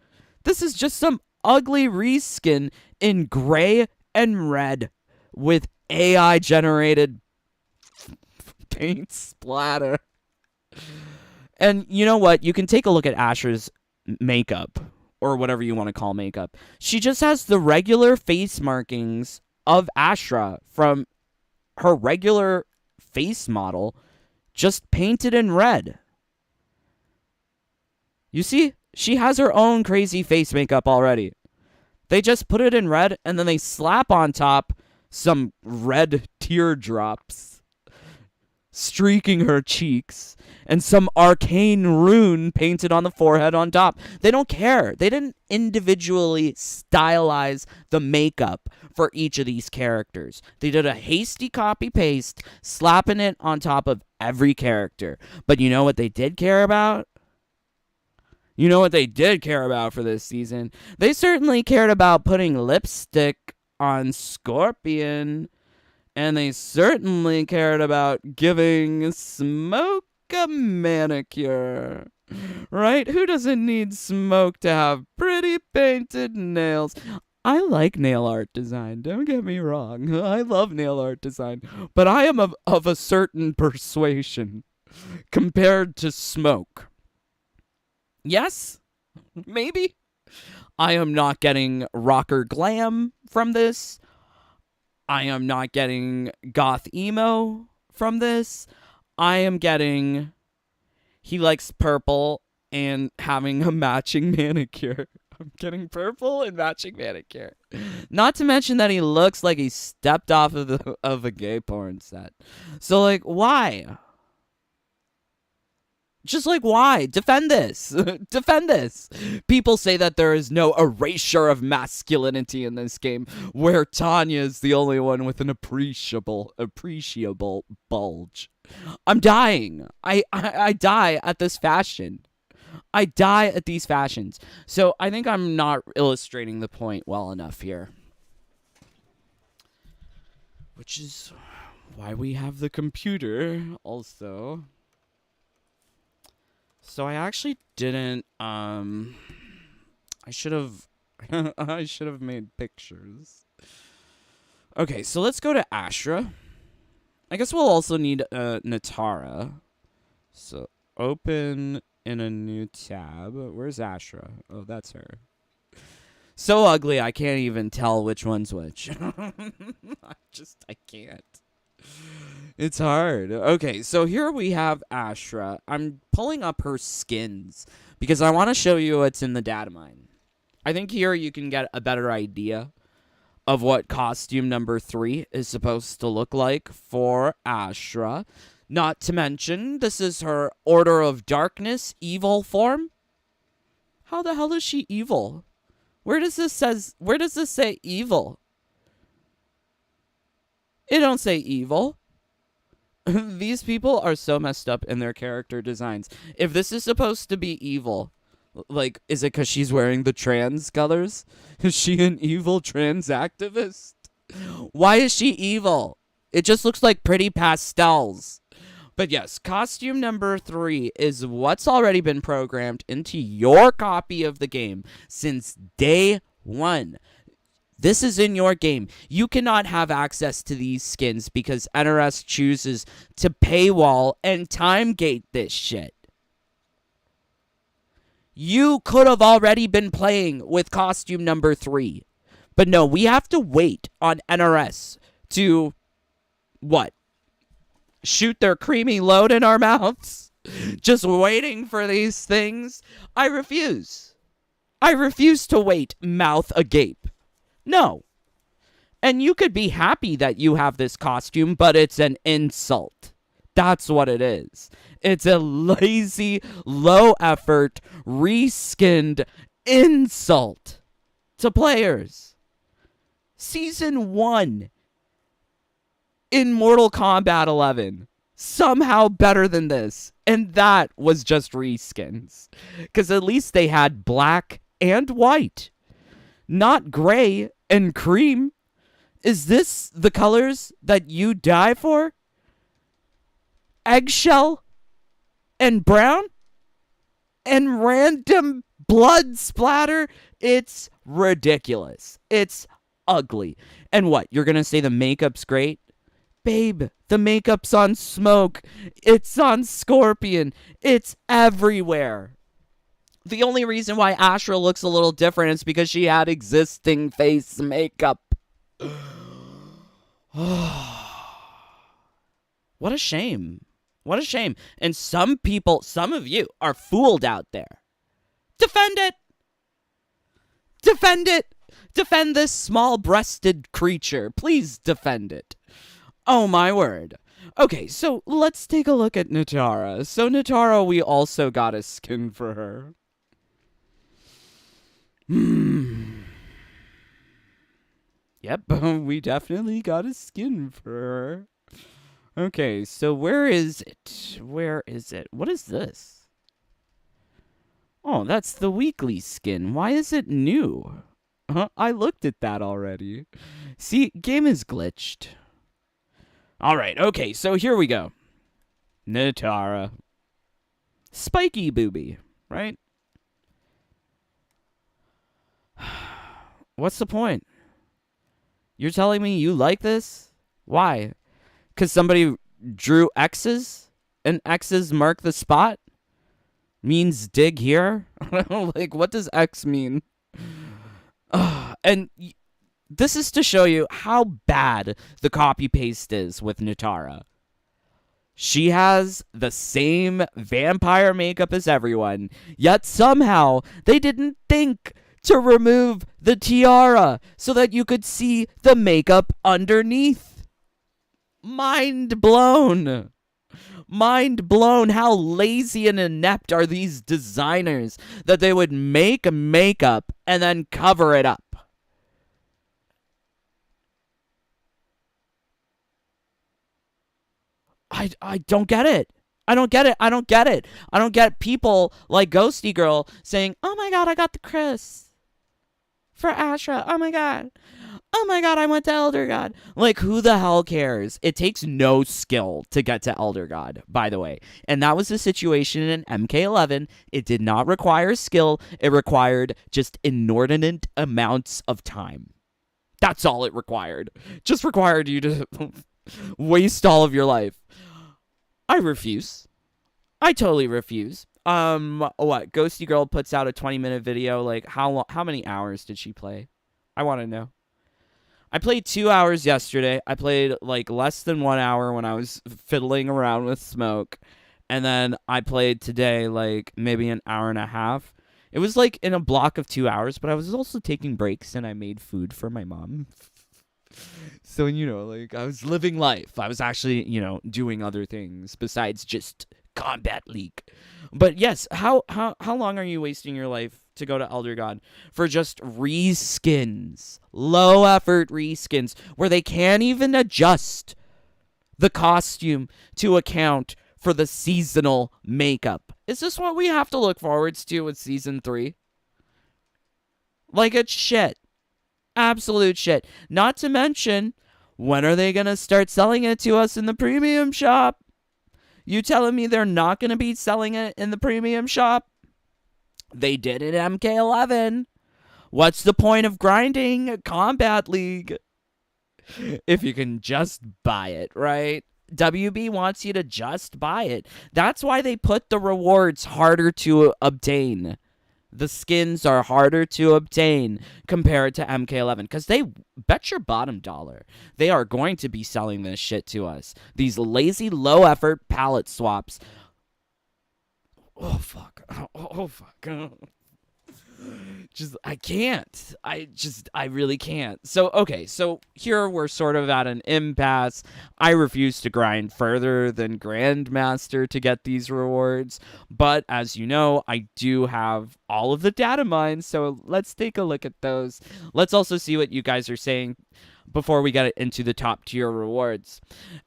This is just some ugly reskin in gray and red with AI-generated paint splatter. And you know what? You can take a look at Ashtra's makeup, or whatever you want to call makeup. She just has the regular face markings of Ashtra from her regular face model, just painted in red. You see? She has her own crazy face makeup already. They just put it in red, and then they slap on top some red teardrops streaking her cheeks, and some arcane rune painted on the forehead on top. They don't care. They didn't individually stylize the makeup for each of these characters. They did a hasty copy-paste, slapping it on top of every character. But you know what they did care about? You know what they did care about for this season? They certainly cared about putting lipstick on Scorpion. And they certainly cared about giving Smoke a manicure. Right? Who doesn't need Smoke to have pretty painted nails? I like nail art design, don't get me wrong. I love nail art design. But I am of a certain persuasion compared to Smoke. Yes? Maybe? I am not getting rocker glam from this. I am not getting goth emo from this. I am getting he likes purple and having a matching manicure. I'm getting purple and matching manicure. Not to mention that he looks like he stepped off of a gay porn set. So, like, why? Just like, why? Defend this. Defend this. People say that there is no erasure of masculinity in this game, where Tanya is the only one with an appreciable bulge. I'm dying. I die at this fashion. I die at these fashions. So I think I'm not illustrating the point well enough here. Which is why we have the computer also. So I actually didn't, I should have, I should have made pictures. Okay, so let's go to Ashtra. I guess we'll also need, Nara. So, open in a new tab. Where's Ashtra? Oh, that's her. So ugly, I can't even tell which one's which. I can't. It's hard. Okay, so here we have Ashura. I'm pulling up her skins because I want to show you what's in the data mine. I think here you can get a better idea of what costume number 3 is supposed to look like for Ashura. Not to mention, this is her Order of Darkness evil form. How the hell is she evil? Where does this say evil? It don't say evil. These people are so messed up in their character designs. If this is supposed to be evil, like, is it because she's wearing the trans colors? Is she an evil trans activist? Why is she evil? It just looks like pretty pastels. But yes, costume number 3 is what's already been programmed into your copy of the game since day 1. This is in your game. You cannot have access to these skins because NRS chooses to paywall and time gate this shit. You could have already been playing with costume number 3. But no, we have to wait on NRS to, what? Shoot their creamy load in our mouths? Just waiting for these things? I refuse. I refuse to wait, mouth agape. No. And you could be happy that you have this costume, but it's an insult. That's what it is. It's a lazy, low-effort, reskinned insult to players. Season 1 in Mortal Kombat 11. Somehow better than this. And that was just reskins. Because at least they had black and white. Not gray and cream. Is this the colors that you die for? Eggshell and brown? And random blood splatter? It's ridiculous. It's ugly. And what? You're going to say the makeup's great? Babe, the makeup's on Smoke. It's on Scorpion. It's everywhere. The only reason why Ashura looks a little different is because she had existing face makeup. What a shame. What a shame. And some people, some of you are fooled out there. Defend it. Defend it. Defend this small-breasted creature. Please defend it. Oh, my word. Okay, so let's take a look at Nara. So Nara, we also got a skin for her. Yep, we definitely got a skin for her. Okay, so where is it? Where is it? What is this? Oh, that's the weekly skin. Why is it new? I looked at that already. See, game is glitched. Alright, okay, so here we go. Nara. Spiky booby, right? What's the point? You're telling me you like this? Why? Because somebody drew X's? And X's mark the spot? Means dig here? Like, what does X mean? And this is to show you how bad the copy-paste is with Nara. She has the same vampire makeup as everyone, yet somehow they didn't think to remove the tiara so that you could see the makeup underneath. Mind blown. Mind blown. How lazy and inept are these designers that they would make makeup and then cover it up. I don't get it. I don't get it. I don't get it. I don't get people like Ghosty Girl saying, "Oh my god, I got the Chris for Ashura. Oh my god. Oh my god, I went to Elder God." Like, who the hell cares? It takes no skill to get to Elder God, by the way. And that was the situation in MK11. It did not require skill. It required just inordinate amounts of time. That's all it required. Just required you to waste all of your life. I refuse. I totally refuse. What? Ghosty Girl puts out a 20-minute video. Like, how many hours did she play? I want to know. I played 2 hours yesterday. I played, like, less than 1 hour when I was fiddling around with smoke. And then I played today, like, maybe an hour and a half. It was, like, in a block of 2 hours, but I was also taking breaks, and I made food for my mom. So, you know, like, I was living life. I was actually, you know, doing other things besides just Kombat League. But yes, how long are you wasting your life to go to Elder God for just reskins? Low effort reskins where they can't even adjust the costume to account for the seasonal makeup. Is this what we have to look forwards to with Season 3? Like, it's shit. Absolute shit. Not to mention, when are they going to start selling it to us in the premium shop? You telling me they're not going to be selling it in the premium shop? They did it in MK11. What's the point of grinding Kombat League if you can just buy it, right? WB wants you to just buy it. That's why they put the rewards harder to obtain. The skins are harder to obtain compared to MK11 because they bet your bottom dollar they are going to be selling this shit to us. These lazy, low-effort palette swaps. Oh, fuck. Oh, fuck. I can't. I really can't. So, okay, so here we're sort of at an impasse. I refuse to grind further than Grandmaster to get these rewards. But as you know, I do have all of the data mines, so let's take a look at those. Let's also see what you guys are saying before we get into the top tier rewards.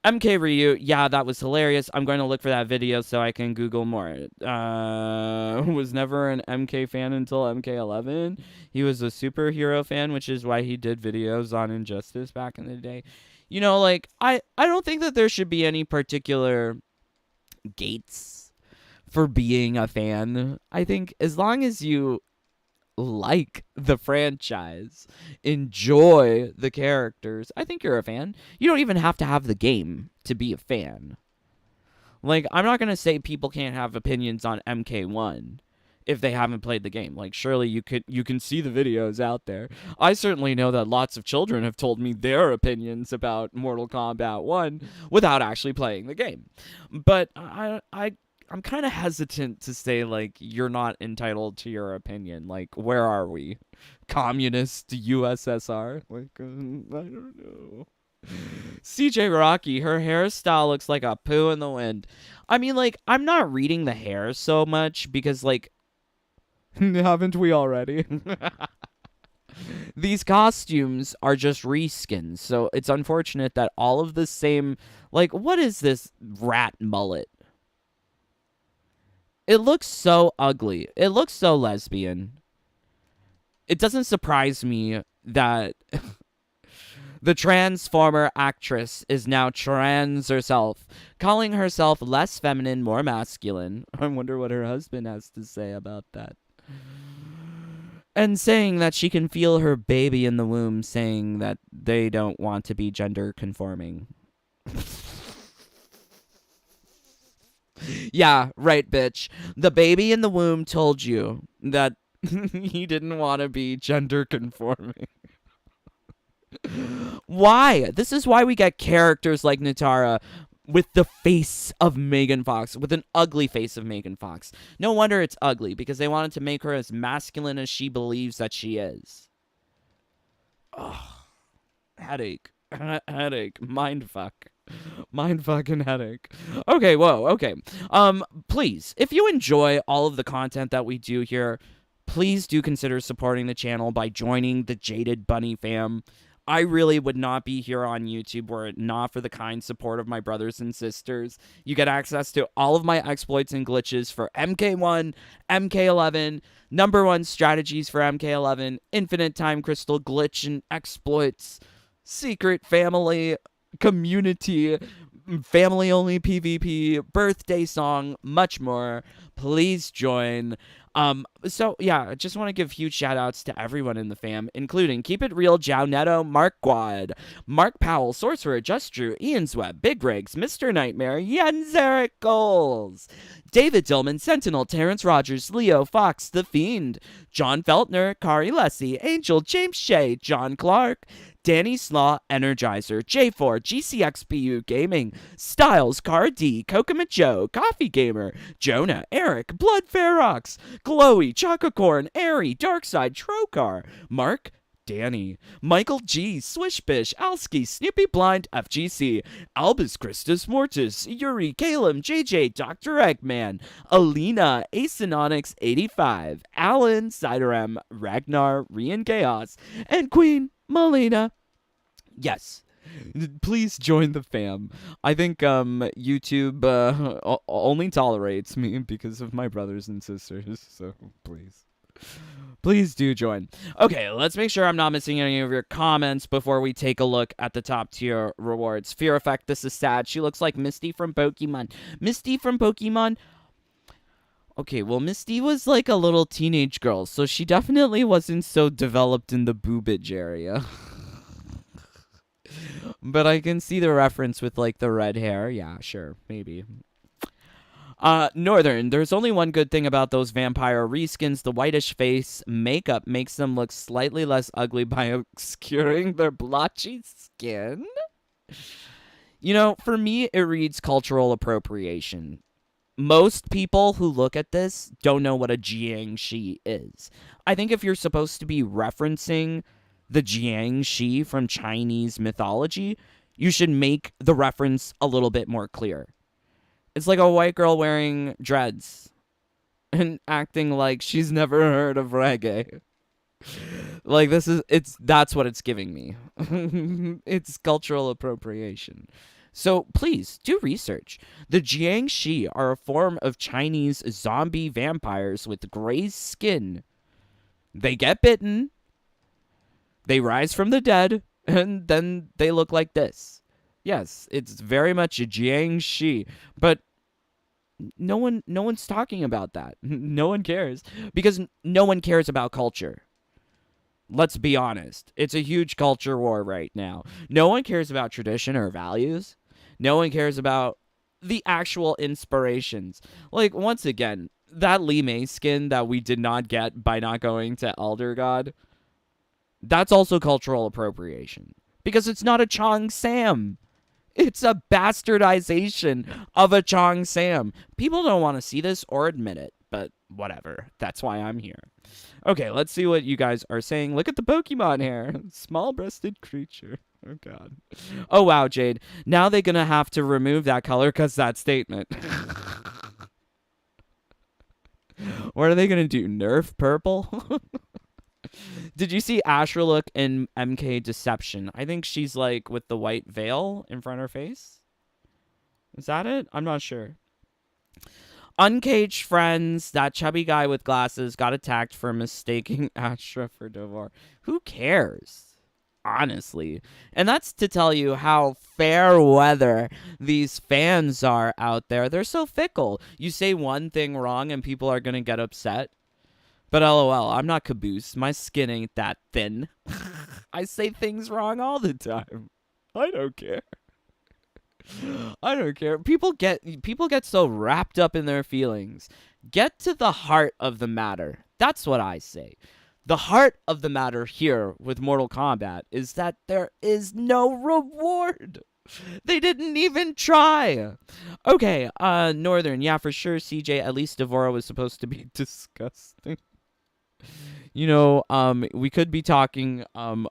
MK Ryu, yeah, that was hilarious. I'm going to look for that video so I can Google more. Was never an MK fan until MK11. He was a superhero fan, which is why he did videos on Injustice back in the day. You know, like, I don't think that there should be any particular gates for being a fan. I think as long as you like the franchise, enjoy the characters, I think you're a fan. You don't even have to have the game to be a fan. Like, I'm not going to say people can't have opinions on MK1 if they haven't played the game. Like, surely you can see the videos out there. I certainly know that lots of children have told me their opinions about Mortal Kombat 1 without actually playing the game. But I'm kind of hesitant to say, like, you're not entitled to your opinion. Like, where are we? Communist USSR? Like, I don't know. CJ Rocky, her hairstyle looks like a poo in the wind. I mean, like, I'm not reading the hair so much because, like, haven't we already? These costumes are just reskins, so it's unfortunate that all of the same, like, what is this rat mullet? It looks so ugly. It looks so lesbian. It doesn't surprise me that the Transformer actress is now trans herself, calling herself less feminine, more masculine. I wonder what her husband has to say about that. And saying that she can feel her baby in the womb, saying that they don't want to be gender conforming. Yeah, right, bitch. The baby in the womb told you that he didn't want to be gender conforming. Why? This is why we get characters like Nara with the face of Megan Fox, with an ugly face of Megan Fox. No wonder it's ugly, because they wanted to make her as masculine as she believes that she is. Ugh. Headache. Headache. Mindfuck. Mindfucking headache. Okay, whoa, okay. Please, if you enjoy all of the content that we do here, please do consider supporting the channel by joining the Jaded Bunny fam. I really would not be here on YouTube were it not for the kind support of my brothers and sisters. You get access to all of my exploits and glitches for MK1, MK11, number 1 strategies for MK11, infinite time crystal glitch and exploits, secret family, community, family only PvP, birthday song, much more. Please join. So yeah, I just want to give huge shout outs to everyone in the fam, including Keep It Real, Jao Neto, Mark Quad, Mark Powell, Sorcerer, Just Drew, Ian's Web, Big Rigs, Mr. Nightmare, Jens Eric Goals, David Dillman, Sentinel, Terrence Rogers, Leo Fox, The Fiend, John Feltner, Kari Lessie, Angel, James Shea, John Clark, Danny Slaw, Energizer, J4, GCXPU Gaming, Styles, Car D, Kokoma Joe, Coffee Gamer, Jonah, Eric, Blood Ferox, Glowy, Chococorn, Airy, Darkside, Trocar, Mark, Danny, Michael G, Swishbish, Alski, Snoopy Blind, FGC, Albus Christus Mortis, Yuri, Caleb, JJ, Dr. Eggman, Alina, Acenonics 85, Alan, Siderem, Ragnar, Rian Chaos, and Queen Melina. Yes. Please join the fam. I think YouTube only tolerates me because of my brothers and sisters, so please do join. Okay, let's make sure I'm not missing any of your comments before we take a look at the top tier rewards. Fear Effect, this is sad. She looks like Misty from Pokemon. Misty from Pokemon? Okay, well, Misty was like a little teenage girl, so she definitely wasn't so developed in the boobage area. But I can see the reference with, like, the red hair. Yeah, sure, maybe. Northern, there's only one good thing about those vampire reskins. The whitish face makeup makes them look slightly less ugly by obscuring their blotchy skin. You know, for me, it reads cultural appropriation. Most people who look at this don't know what a Jiangshi is. I think if you're supposed to be referencing the Jiangshi from Chinese mythology, you should make the reference a little bit more clear. It's like a white girl wearing dreads and acting like she's never heard of reggae. Like, that's what it's giving me. It's cultural appropriation. So please do research. The Jiangshi are a form of Chinese zombie vampires with gray skin. They get bitten, they rise from the dead, and then they look like this. Yes, it's very much a Jiangshi, but no one's talking about that. No one cares, because no one cares about culture. Let's be honest. It's a huge culture war right now. No one cares about tradition or values. No one cares about the actual inspirations. Like, once again, that Li Mei skin that we did not get by not going to Elder God, that's also cultural appropriation. Because it's not a Chong Sam. It's a bastardization of a Chong Sam. People don't want to see this or admit it, but whatever. That's why I'm here. Okay, let's see what you guys are saying. Look at the Pokemon hair. Small-breasted creature. Oh, God. Oh, wow, Jade. Now they're going to have to remove that color because that statement. What are they going to do? Nerf purple? Did you see Ashura look in MK Deception? I think she's like with the white veil in front of her face. Is that it? I'm not sure. Uncaged Friends, that chubby guy with glasses got attacked for mistaking Ashtra for Dovar. Who cares? Honestly. And that's to tell you how fair weather these fans are out there. They're so fickle. You say one thing wrong and people are going to get upset. But LOL, I'm not Caboose. My skin ain't that thin. I say things wrong all the time. I don't care. I don't care. People get so wrapped up in their feelings. Get to the heart of the matter. That's what I say. The heart of the matter here with Mortal Kombat is that there is no reward. They didn't even try. Okay, Northern, yeah, for sure, CJ, at least Devora was supposed to be disgusting. We could be talking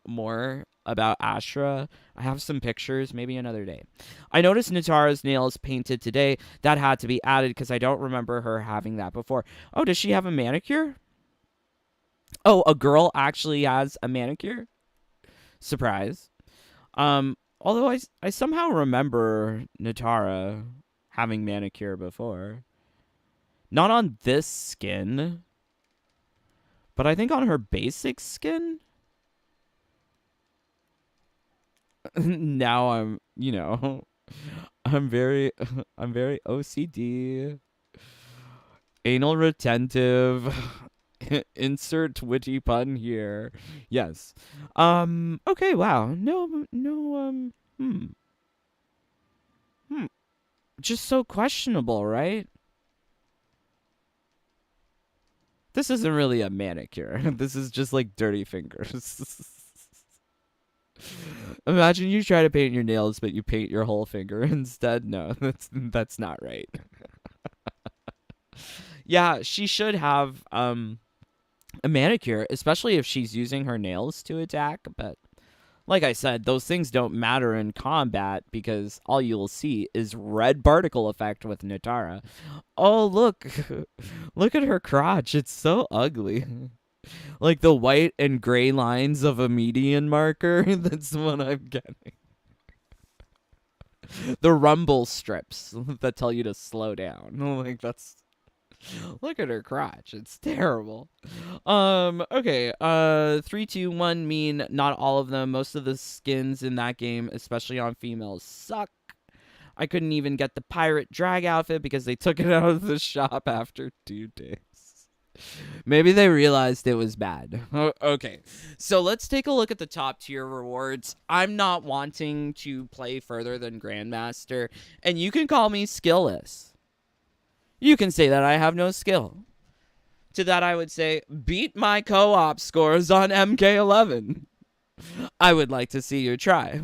more about Ashura. I have some pictures, maybe another day. I noticed Natara's nails painted today. That had to be added because I don't remember her having that before. Oh, does she have a manicure? Oh, a girl actually has a manicure? Surprise. Although I somehow remember Natara having manicure before. Not on this skin, but I think on her basic skin. Now I'm very OCD. Anal retentive. Insert witty pun here. Yes. Okay, wow. No, just so questionable, right? This isn't really a manicure. This is just like dirty fingers. Imagine you try to paint your nails, but you paint your whole finger instead. No, that's not right. Yeah, she should have a manicure, especially if she's using her nails to attack. But like I said, those things don't matter in combat because all you'll see is red particle effect with Natara. Oh, look. Look at her crotch. It's so ugly. Like the white and gray lines of a median marker. That's what I'm getting. The rumble strips that tell you to slow down. Like that's... Look at her crotch. It's terrible. Okay. 3, 2, 1 mean not all of them. Most of the skins in that game, especially on females, suck. I couldn't even get the pirate drag outfit because they took it out of the shop after 2 days. Maybe they realized it was bad. Okay, so let's take a look at the top tier rewards. I'm not wanting to play further than Grandmaster, and you can call me skillless. You can say that I have no skill. To that I would say, beat my co-op scores on MK11. I would like to see you try.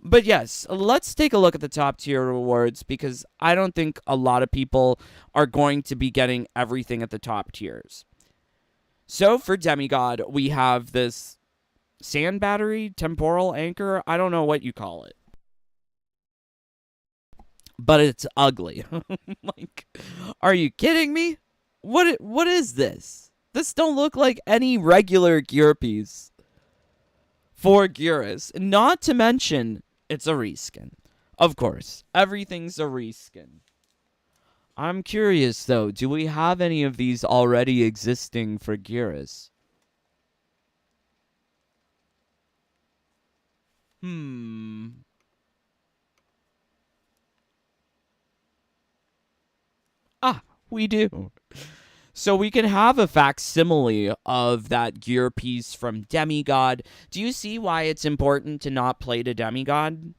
But yes, let's take a look at the top tier rewards because I don't think a lot of people are going to be getting everything at the top tiers. So for Demigod, we have this sand battery, temporal anchor. I don't know what you call it. But it's ugly. Like, are you kidding me? What is this? This don't look like any regular gear piece for Gearus. Not to mention, it's a reskin. Of course, everything's a reskin. I'm curious, though, do we have any of these already existing for Gearus? Ah, we do. So we can have a facsimile of that gear piece from Demigod. Do you see why it's important to not play to Demigod?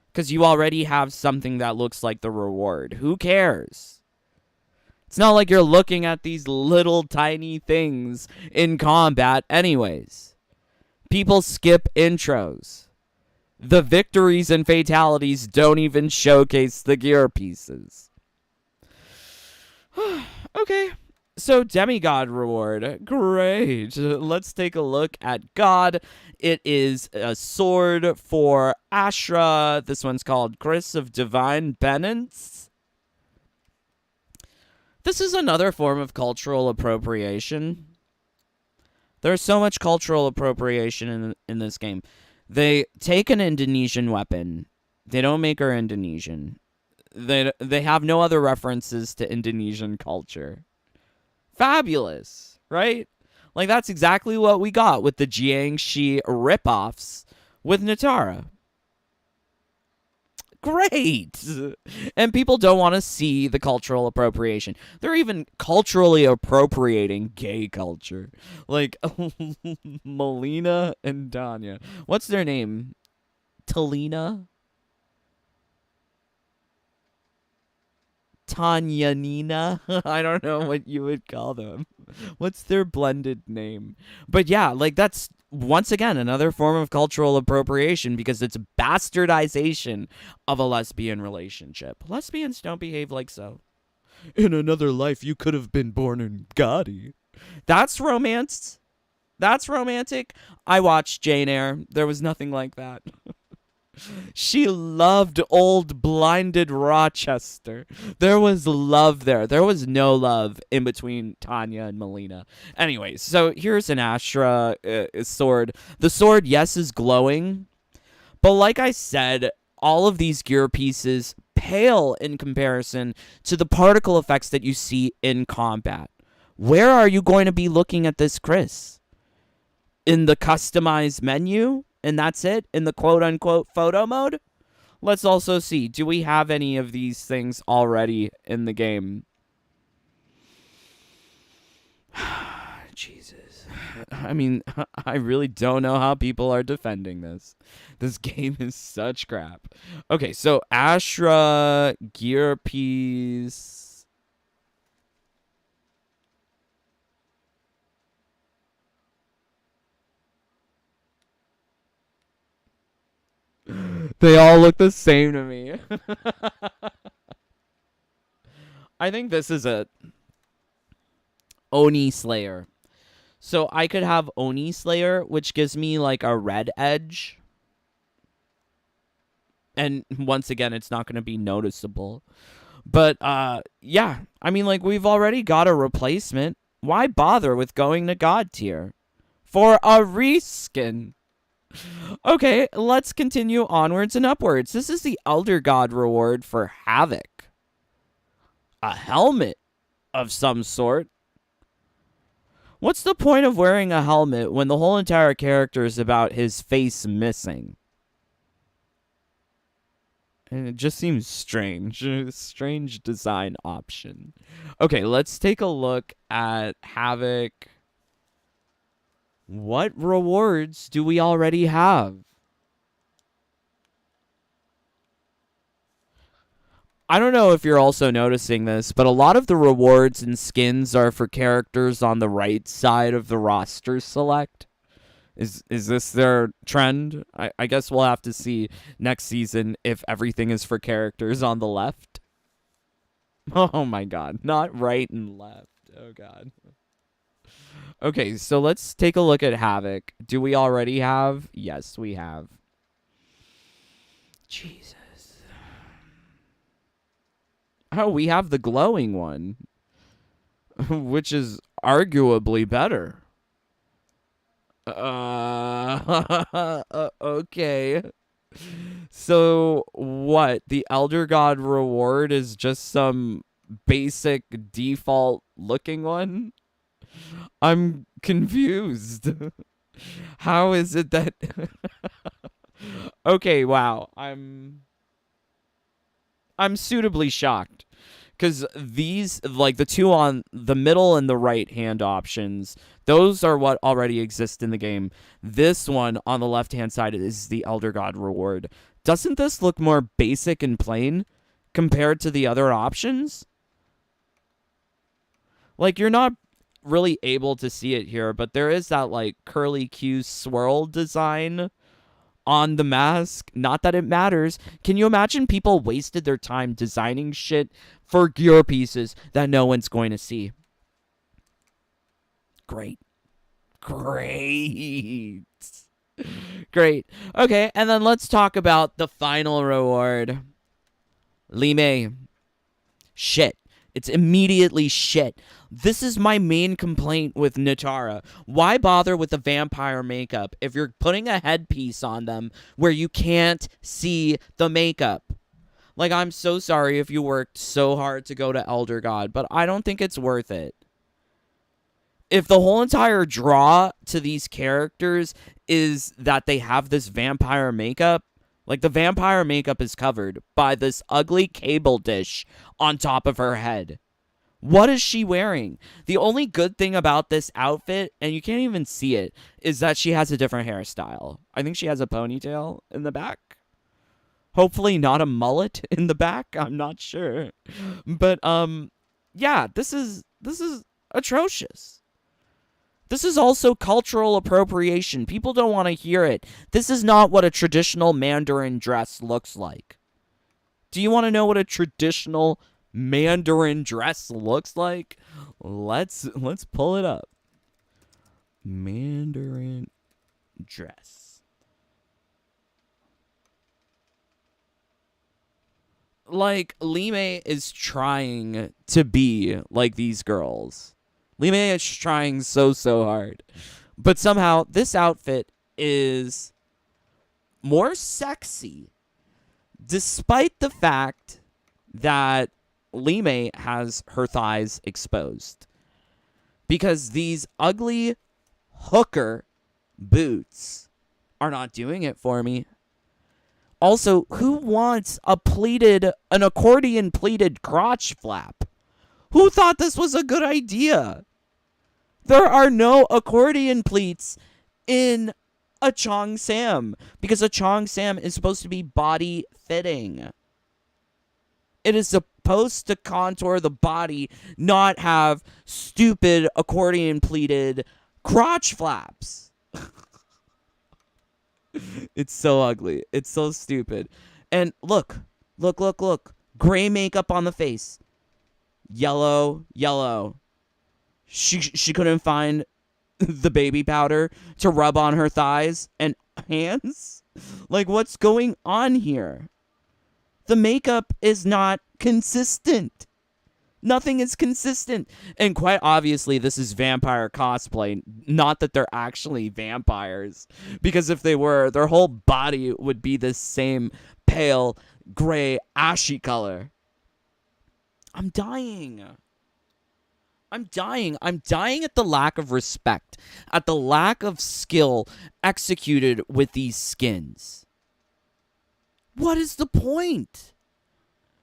Because you already have something that looks like the reward. Who cares? It's not like you're looking at these little tiny things in combat anyways. People skip intros. The victories and fatalities don't even showcase the gear pieces. Okay, so Demigod reward. Great. Let's take a look at God. It is a sword for Ashtra. This one's called Chris of Divine Penance. This is another form of cultural appropriation. There's so much cultural appropriation in this game. They take an Indonesian weapon. They don't make her Indonesian. They have no other references to Indonesian culture. Fabulous, right? Like, that's exactly what we got with the Jiangxi ripoffs with Natara. Great! And people don't want to see the cultural appropriation. They're even culturally appropriating gay culture. Like, Melina and Danya. What's their name? Talina? Tanyanina? I don't know what you would call them. What's their blended name? But yeah, like, that's once again, another form of cultural appropriation because it's bastardization of a lesbian relationship. Lesbians don't behave like so. In another life, you could have been born in Gotti. That's romance. That's romantic. I watched Jane Eyre. There was nothing like that. She loved old blinded Rochester. There was love there. There was no love in between Tanya and Melina. Anyway, so here's an Ashtra sword. The sword, yes, is glowing. But like I said, all of these gear pieces pale in comparison to the particle effects that you see in combat. Where are you going to be looking at this, Chris? In the customized menu? And that's it? In the quote-unquote photo mode? Let's also see. Do we have any of these things already in the game? Jesus. I mean, I really don't know how people are defending this. This game is such crap. Okay, so Ashura gear piece. They all look the same to me. I think this is a Oni Slayer. So I could have Oni Slayer, which gives me like a red edge. And once again, it's not going to be noticeable. But yeah, I mean, like, we've already got a replacement. Why bother with going to God tier? For a reskin. Okay, let's continue onwards and upwards. This is the Elder God reward for Havoc. A helmet of some sort. What's the point of wearing a helmet when the whole entire character is about his face missing? And it just seems strange. Strange design option. Okay, let's take a look at Havoc. What rewards do we already have? I don't know if you're also noticing this, but a lot of the rewards and skins are for characters on the right side of the roster select. Is this their trend? I guess we'll have to see next season if everything is for characters on the left. Oh my god, not right and left. Oh god. Okay, so let's take a look at Havoc. Do we already have? Yes, we have. Jesus. Oh, we have the glowing one, which is arguably better. Okay. So, what? The Elder God reward is just some basic default looking one? I'm confused. How is it that... Okay, wow. I'm suitably shocked. Because these, like the two on the middle and the right hand options, those are what already exist in the game. This one on the left hand side is the Elder God reward. Doesn't this look more basic and plain compared to the other options? Like, you're not really able to see it here, but there is that like curly Q swirl design on the mask. Not that it matters. Can you imagine people wasted their time designing shit for gear pieces that no one's going to see? Great. Great. Great. Okay, and then let's talk about the final reward. Lime. Shit. It's immediately shit. This is my main complaint with Nara. Why bother with the vampire makeup if you're putting a headpiece on them where you can't see the makeup? Like, I'm so sorry if you worked so hard to go to Elder God, but I don't think it's worth it. If the whole entire draw to these characters is that they have this vampire makeup, like, the vampire makeup is covered by this ugly cable dish on top of her head. What is she wearing? The only good thing about this outfit, and you can't even see it, is that she has a different hairstyle. I think she has a ponytail in the back. Hopefully not a mullet in the back. I'm not sure. But, yeah, this is atrocious. This is also cultural appropriation. People don't want to hear it. This is not what a traditional Mandarin dress looks like. Do you want to know what a traditional Mandarin dress looks like? Let's pull it up. Mandarin dress. Like, Li Mei is trying to be like these girls. Li Mei is trying so hard. But somehow, this outfit is more sexy, despite the fact that Li Mei has her thighs exposed. Because these ugly hooker boots are not doing it for me. Also, who wants an accordion pleated crotch flap? Who thought this was a good idea? There are no accordion pleats in a Chong Sam, because a Chong Sam is supposed to be body fitting. It is supposed to contour the body, not have stupid accordion pleated crotch flaps. It's so ugly. It's so stupid. And look. Gray makeup on the face. Yellow. She couldn't find the baby powder to rub on her thighs and hands? Like, what's going on here? The makeup is not consistent. Nothing is consistent. And quite obviously, this is vampire cosplay. Not that they're actually vampires. Because if they were, their whole body would be this same pale, gray, ashy color. I'm dying. I'm dying at the lack of respect, at the lack of skill executed with these skins. What is the point?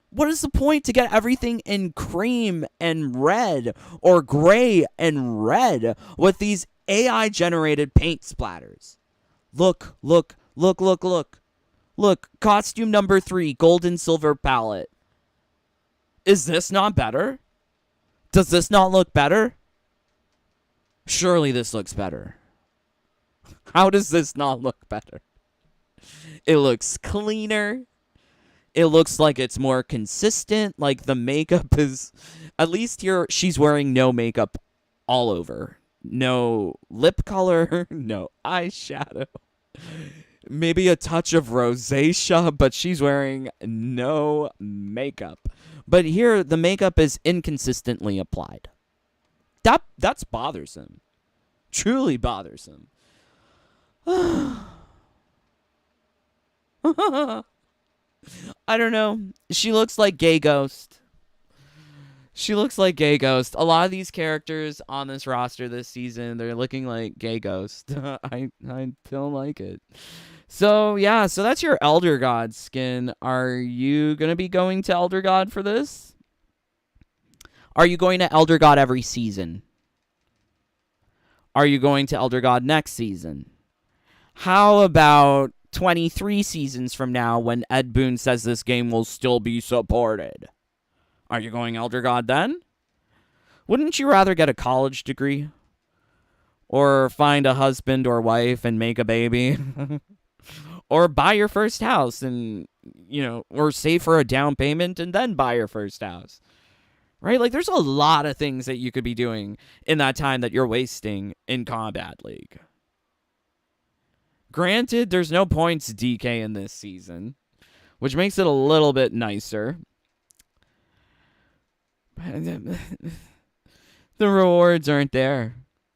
What is the point to get everything in cream and red or gray and red with these AI-generated paint splatters? Look. Look, costume number 3, gold and silver palette. Is this not better? Does this not look better? Surely this looks better. How does this not look better? It looks cleaner. It looks like it's more consistent. Like, the makeup is... At least here, she's wearing no makeup all over. No lip color. No eyeshadow. Maybe a touch of rosacea, but she's wearing no makeup. But here, the makeup is inconsistently applied. That's bothersome. Truly bothersome. I don't know. She looks like Gay Ghost. A lot of these characters on this roster this season, they're looking like Gay Ghost. I don't like it. So that's your Elder God skin. Are you going to be going to Elder God for this? Are you going to Elder God every season? Are you going to Elder God next season? How about 23 seasons from now when Ed Boon says this game will still be supported? Are you going Elder God then? Wouldn't you rather get a college degree? Or find a husband or wife and make a baby? Or buy your first house and, or save for a down payment and then buy your first house? Right? Like, there's a lot of things that you could be doing in that time that you're wasting in Kombat League. Granted, there's no points DK in this season, which makes it a little bit nicer. The rewards aren't there.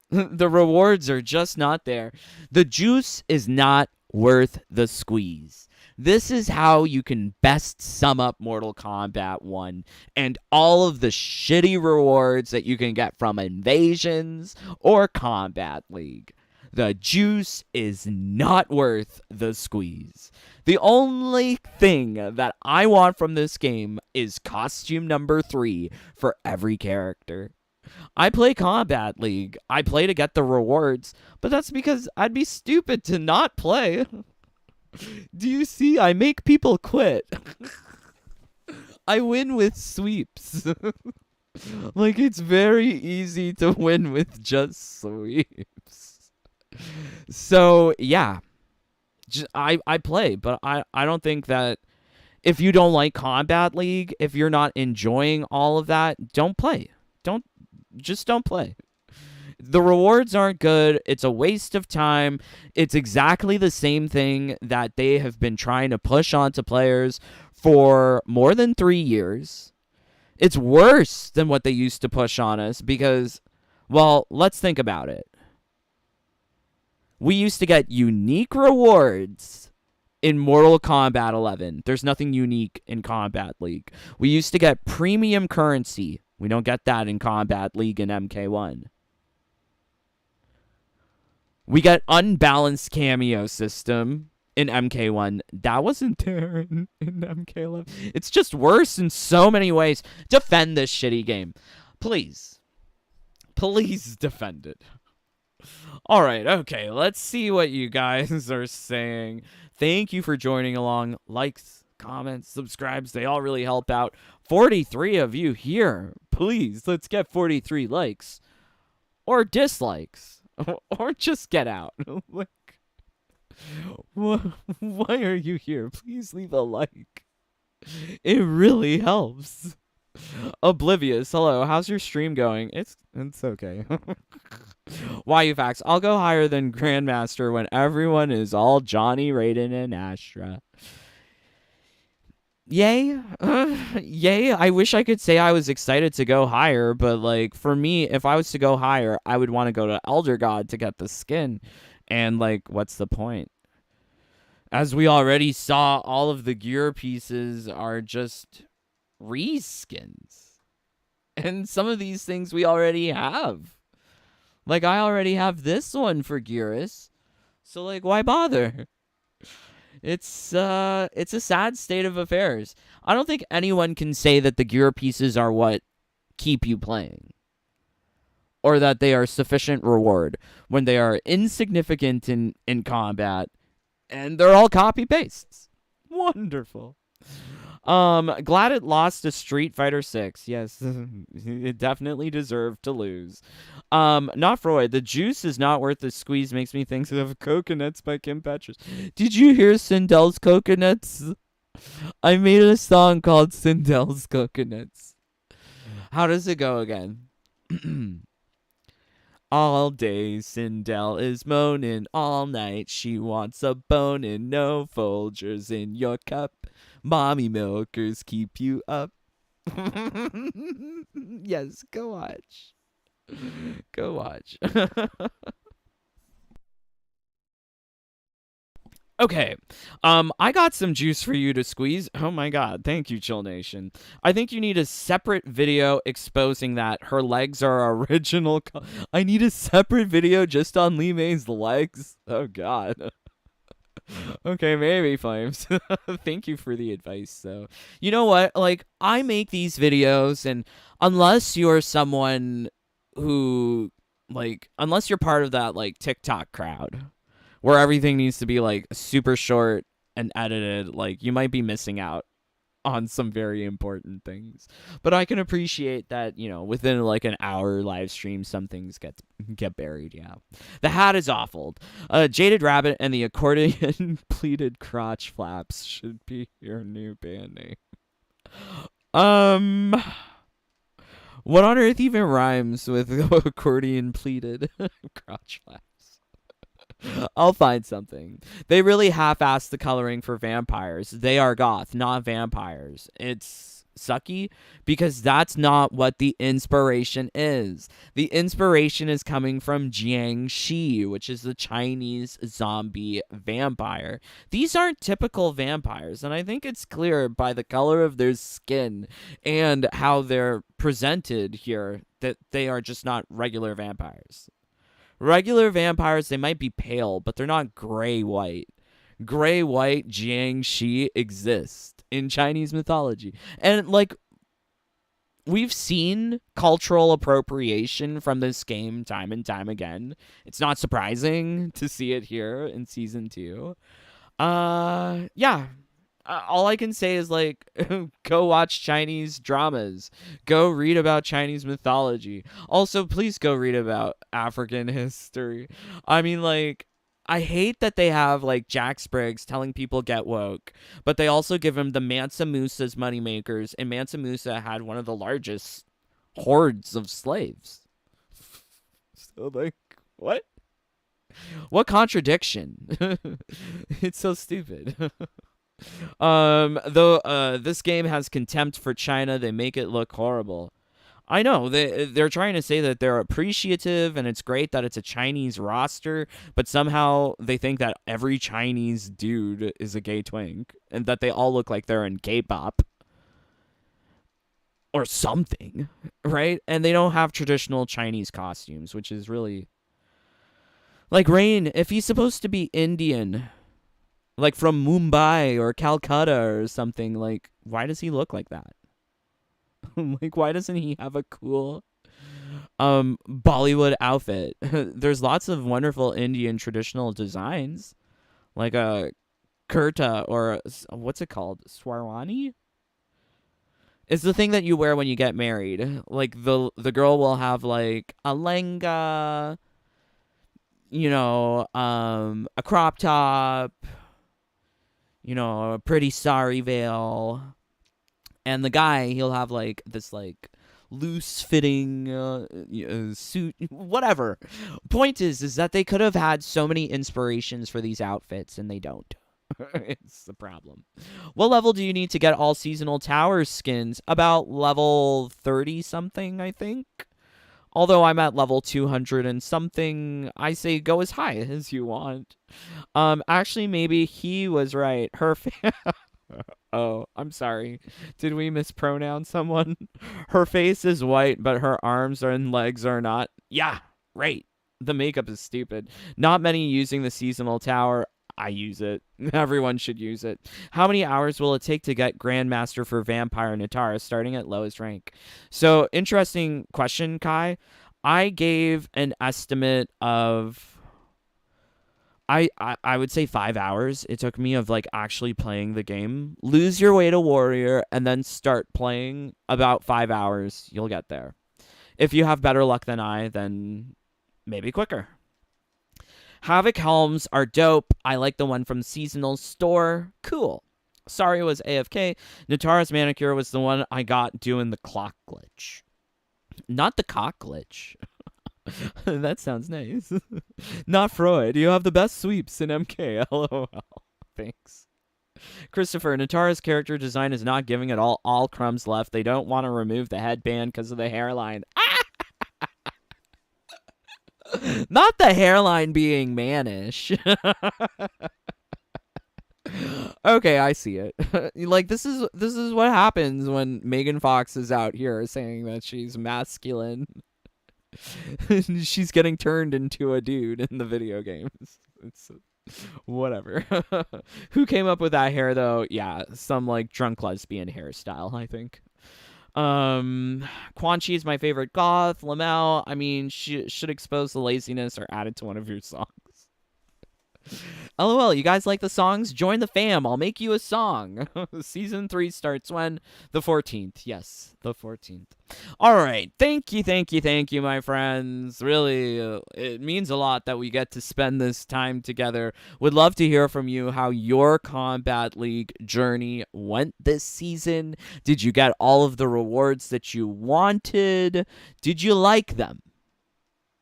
The rewards are just not there. The juice is not worth the squeeze. This is how you can best sum up Mortal Kombat 1 and all of the shitty rewards that you can get from Invasions or Kombat League. The juice is not worth the squeeze. The only thing that I want from this game is costume number 3 for every character. I play Kombat League. I play to get the rewards, but that's because I'd be stupid to not play. Do you see? I make people quit. I win with sweeps. Like, it's very easy to win with just sweeps. So, yeah. I play, but I don't think that if you don't like Combat League, if you're not enjoying all of that, don't play. Just don't play. The rewards aren't good. It's a waste of time. It's exactly the same thing that they have been trying to push onto players for more than 3 years. It's worse than what they used to push on us because, well, let's think about it. We used to get unique rewards in Mortal Kombat 11. There's nothing unique in Combat League. We used to get premium currency. We don't get that in Combat League and MK1. We got unbalanced cameo system in MK1. That wasn't there in MK11. It's just worse in so many ways. Defend this shitty game. Please. Please defend it. All right, okay. Let's see what you guys are saying. Thank you for joining along. Likes, comments, subscribes, they all really help out. 43 of you here. Please, let's get 43 likes. Or dislikes. Or just get out. Like, why are you here? Please leave a like. It really helps. Oblivious, hello. How's your stream going? It's okay. Why you facts? I'll go higher than Grandmaster when everyone is all Johnny, Raiden, and Ashtra. Yay. Yay. I wish I could say I was excited to go higher, but like for me, if I was to go higher, I would want to go to Elder God to get the skin. And like, what's the point? As we already saw, all of the gear pieces are just reskins. And some of these things we already have. Like, I already have this one for Gearus. So like, why bother? It's a sad state of affairs. I don't think anyone can say that the gear pieces are what keep you playing. Or that they are sufficient reward when they are insignificant in combat. And they're all copy-pastes. Wonderful. Glad it lost to Street Fighter 6. Yes, it definitely deserved to lose. Not Freud. The juice is not worth the squeeze makes me think of Coconuts by Kim Petras. Did you hear Sindel's Coconuts? I made a song called Sindel's Coconuts. How does it go again? All day Sindel is moaning, all night she wants a bone and no Folgers in your cup. Mommy milkers keep you up. Yes, go watch. Go watch. Okay, I got some juice for you to squeeze. Oh my god, thank you, Chill Nation. I think you need a separate video exposing that her legs are original. I need a separate video just on Lee May's legs. Oh god. Okay, maybe, Flames. Thank you for the advice, though. You know what? Like, I make these videos, and unless you're someone who, like, unless you're part of that, like, TikTok crowd, where everything needs to be like super short and edited, like you might be missing out on some very important things. But I can appreciate that, you know, within like an hour live stream, some things get buried. Yeah, the hat is awful. Jaded Rabbit and the accordion pleated crotch flaps should be your new band name. What on earth even rhymes with accordion pleated crotch flaps? I'll find something. They really half-assed the coloring for vampires. They are goth, not vampires. It's sucky because that's not what the inspiration is. The inspiration is coming from Jiangxi, which is the Chinese zombie vampire. These aren't typical vampires, and I think it's clear by the color of their skin and how they're presented here that they are just not regular vampires. Regular vampires, they might be pale, but they're not gray-white. Gray-white Jiangxi exist in Chinese mythology. And, like, we've seen cultural appropriation from this game time and time again. It's not surprising to see it here in Season 2. Yeah. all I can say is like, go watch Chinese dramas, go read about Chinese mythology. Also, please go read about African history. I mean, like, I hate that they have like Jack Spriggs telling people get woke, but they also give him the Mansa Musa's moneymakers, and Mansa Musa had one of the largest hordes of slaves. So like, what? What contradiction? It's so stupid. Though this game has contempt for China, they make it look horrible. I know they're trying to say that they're appreciative and it's great that it's a Chinese roster, but somehow they think that every Chinese dude is a gay twink and that they all look like they're in K-pop or something, right? And they don't have traditional Chinese costumes, which is really like Rain. If he's supposed to be Indian, like from Mumbai or Calcutta or something, like why does he look like that? Like why doesn't he have a cool Bollywood outfit? There's lots of wonderful Indian traditional designs, like a kurta or what's it called? Swarwani? It's the thing that you wear when you get married. Like the girl will have like a lenga, a crop top, a pretty sari veil, and the guy he'll have like this like loose fitting suit, whatever. Point is that they could have had so many inspirations for these outfits and they don't. It's the problem. What level do you need to get all seasonal tower skins? About level 30 something, I think. Although I'm at level 200 and something, I say go as high as you want. Actually, maybe he was right. Her oh, I'm sorry. Did we mispronounce someone? Her face is white, but her arms and legs are not. Yeah, right. The makeup is stupid. Not many using the seasonal tower. I use it. Everyone should use it. How many hours will it take to get Grandmaster for Vampire Natara starting at lowest rank? So, interesting question, Kai. I gave an estimate of I would say 5 hours. It took me of like actually playing the game. Lose your way to warrior and then start playing. About 5 hours. You'll get there. If you have better luck than I, then maybe quicker. Havoc helms are dope. I like the one from Seasonal Store. Cool. Sorry it was AFK. Natara's manicure was the one I got doing the clock glitch. Not the cock glitch. That sounds nice. Not Freud. You have the best sweeps in MK. LOL. Thanks. Christopher, Natara's character design is not giving it all crumbs left. They don't want to remove the headband because of the hairline. Not the hairline being mannish. Okay, I see it. Like this is what happens when Megan Fox is out here saying that she's masculine. She's getting turned into a dude in the video games. It's whatever. Who came up with that hair though? Yeah, some like drunk lesbian hairstyle, I think. Quan Chi is my favorite goth. Lamel, I mean, should expose the laziness or add it to one of your songs. LOL, you guys like the songs? Join the fam. I'll make you a song. Season 3 starts when? The 14th. Yes, the 14th. All right. Thank you, my friends. Really, it means a lot that we get to spend this time together. Would love to hear from you how your Kombat League journey went this season. Did you get all of the rewards that you wanted? Did you like them?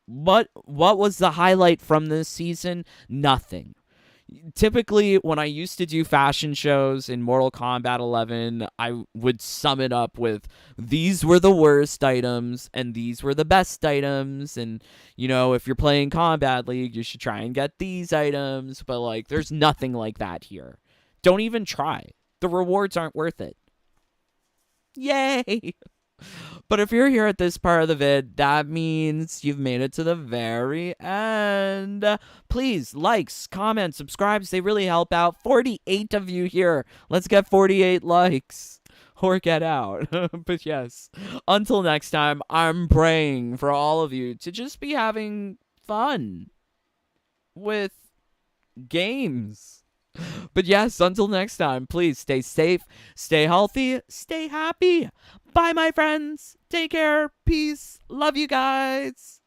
What was the highlight from this season? Nothing. Typically, when I used to do fashion shows in Mortal Kombat 11, I would sum it up with these were the worst items and these were the best items. And, if you're playing Kombat League, you should try and get these items. But, like, there's nothing like that here. Don't even try. The rewards aren't worth it. Yay! But if you're here at this part of the vid, that means you've made it to the very end. Please, likes, comments, subscribes, they really help out. 48 of you here. Let's get 48 likes. Or get out. But yes, until next time, I'm praying for all of you to just be having fun with games. But yes, until next time, please stay safe, stay healthy, stay happy. Bye, my friends. Take care. Peace. Love you guys.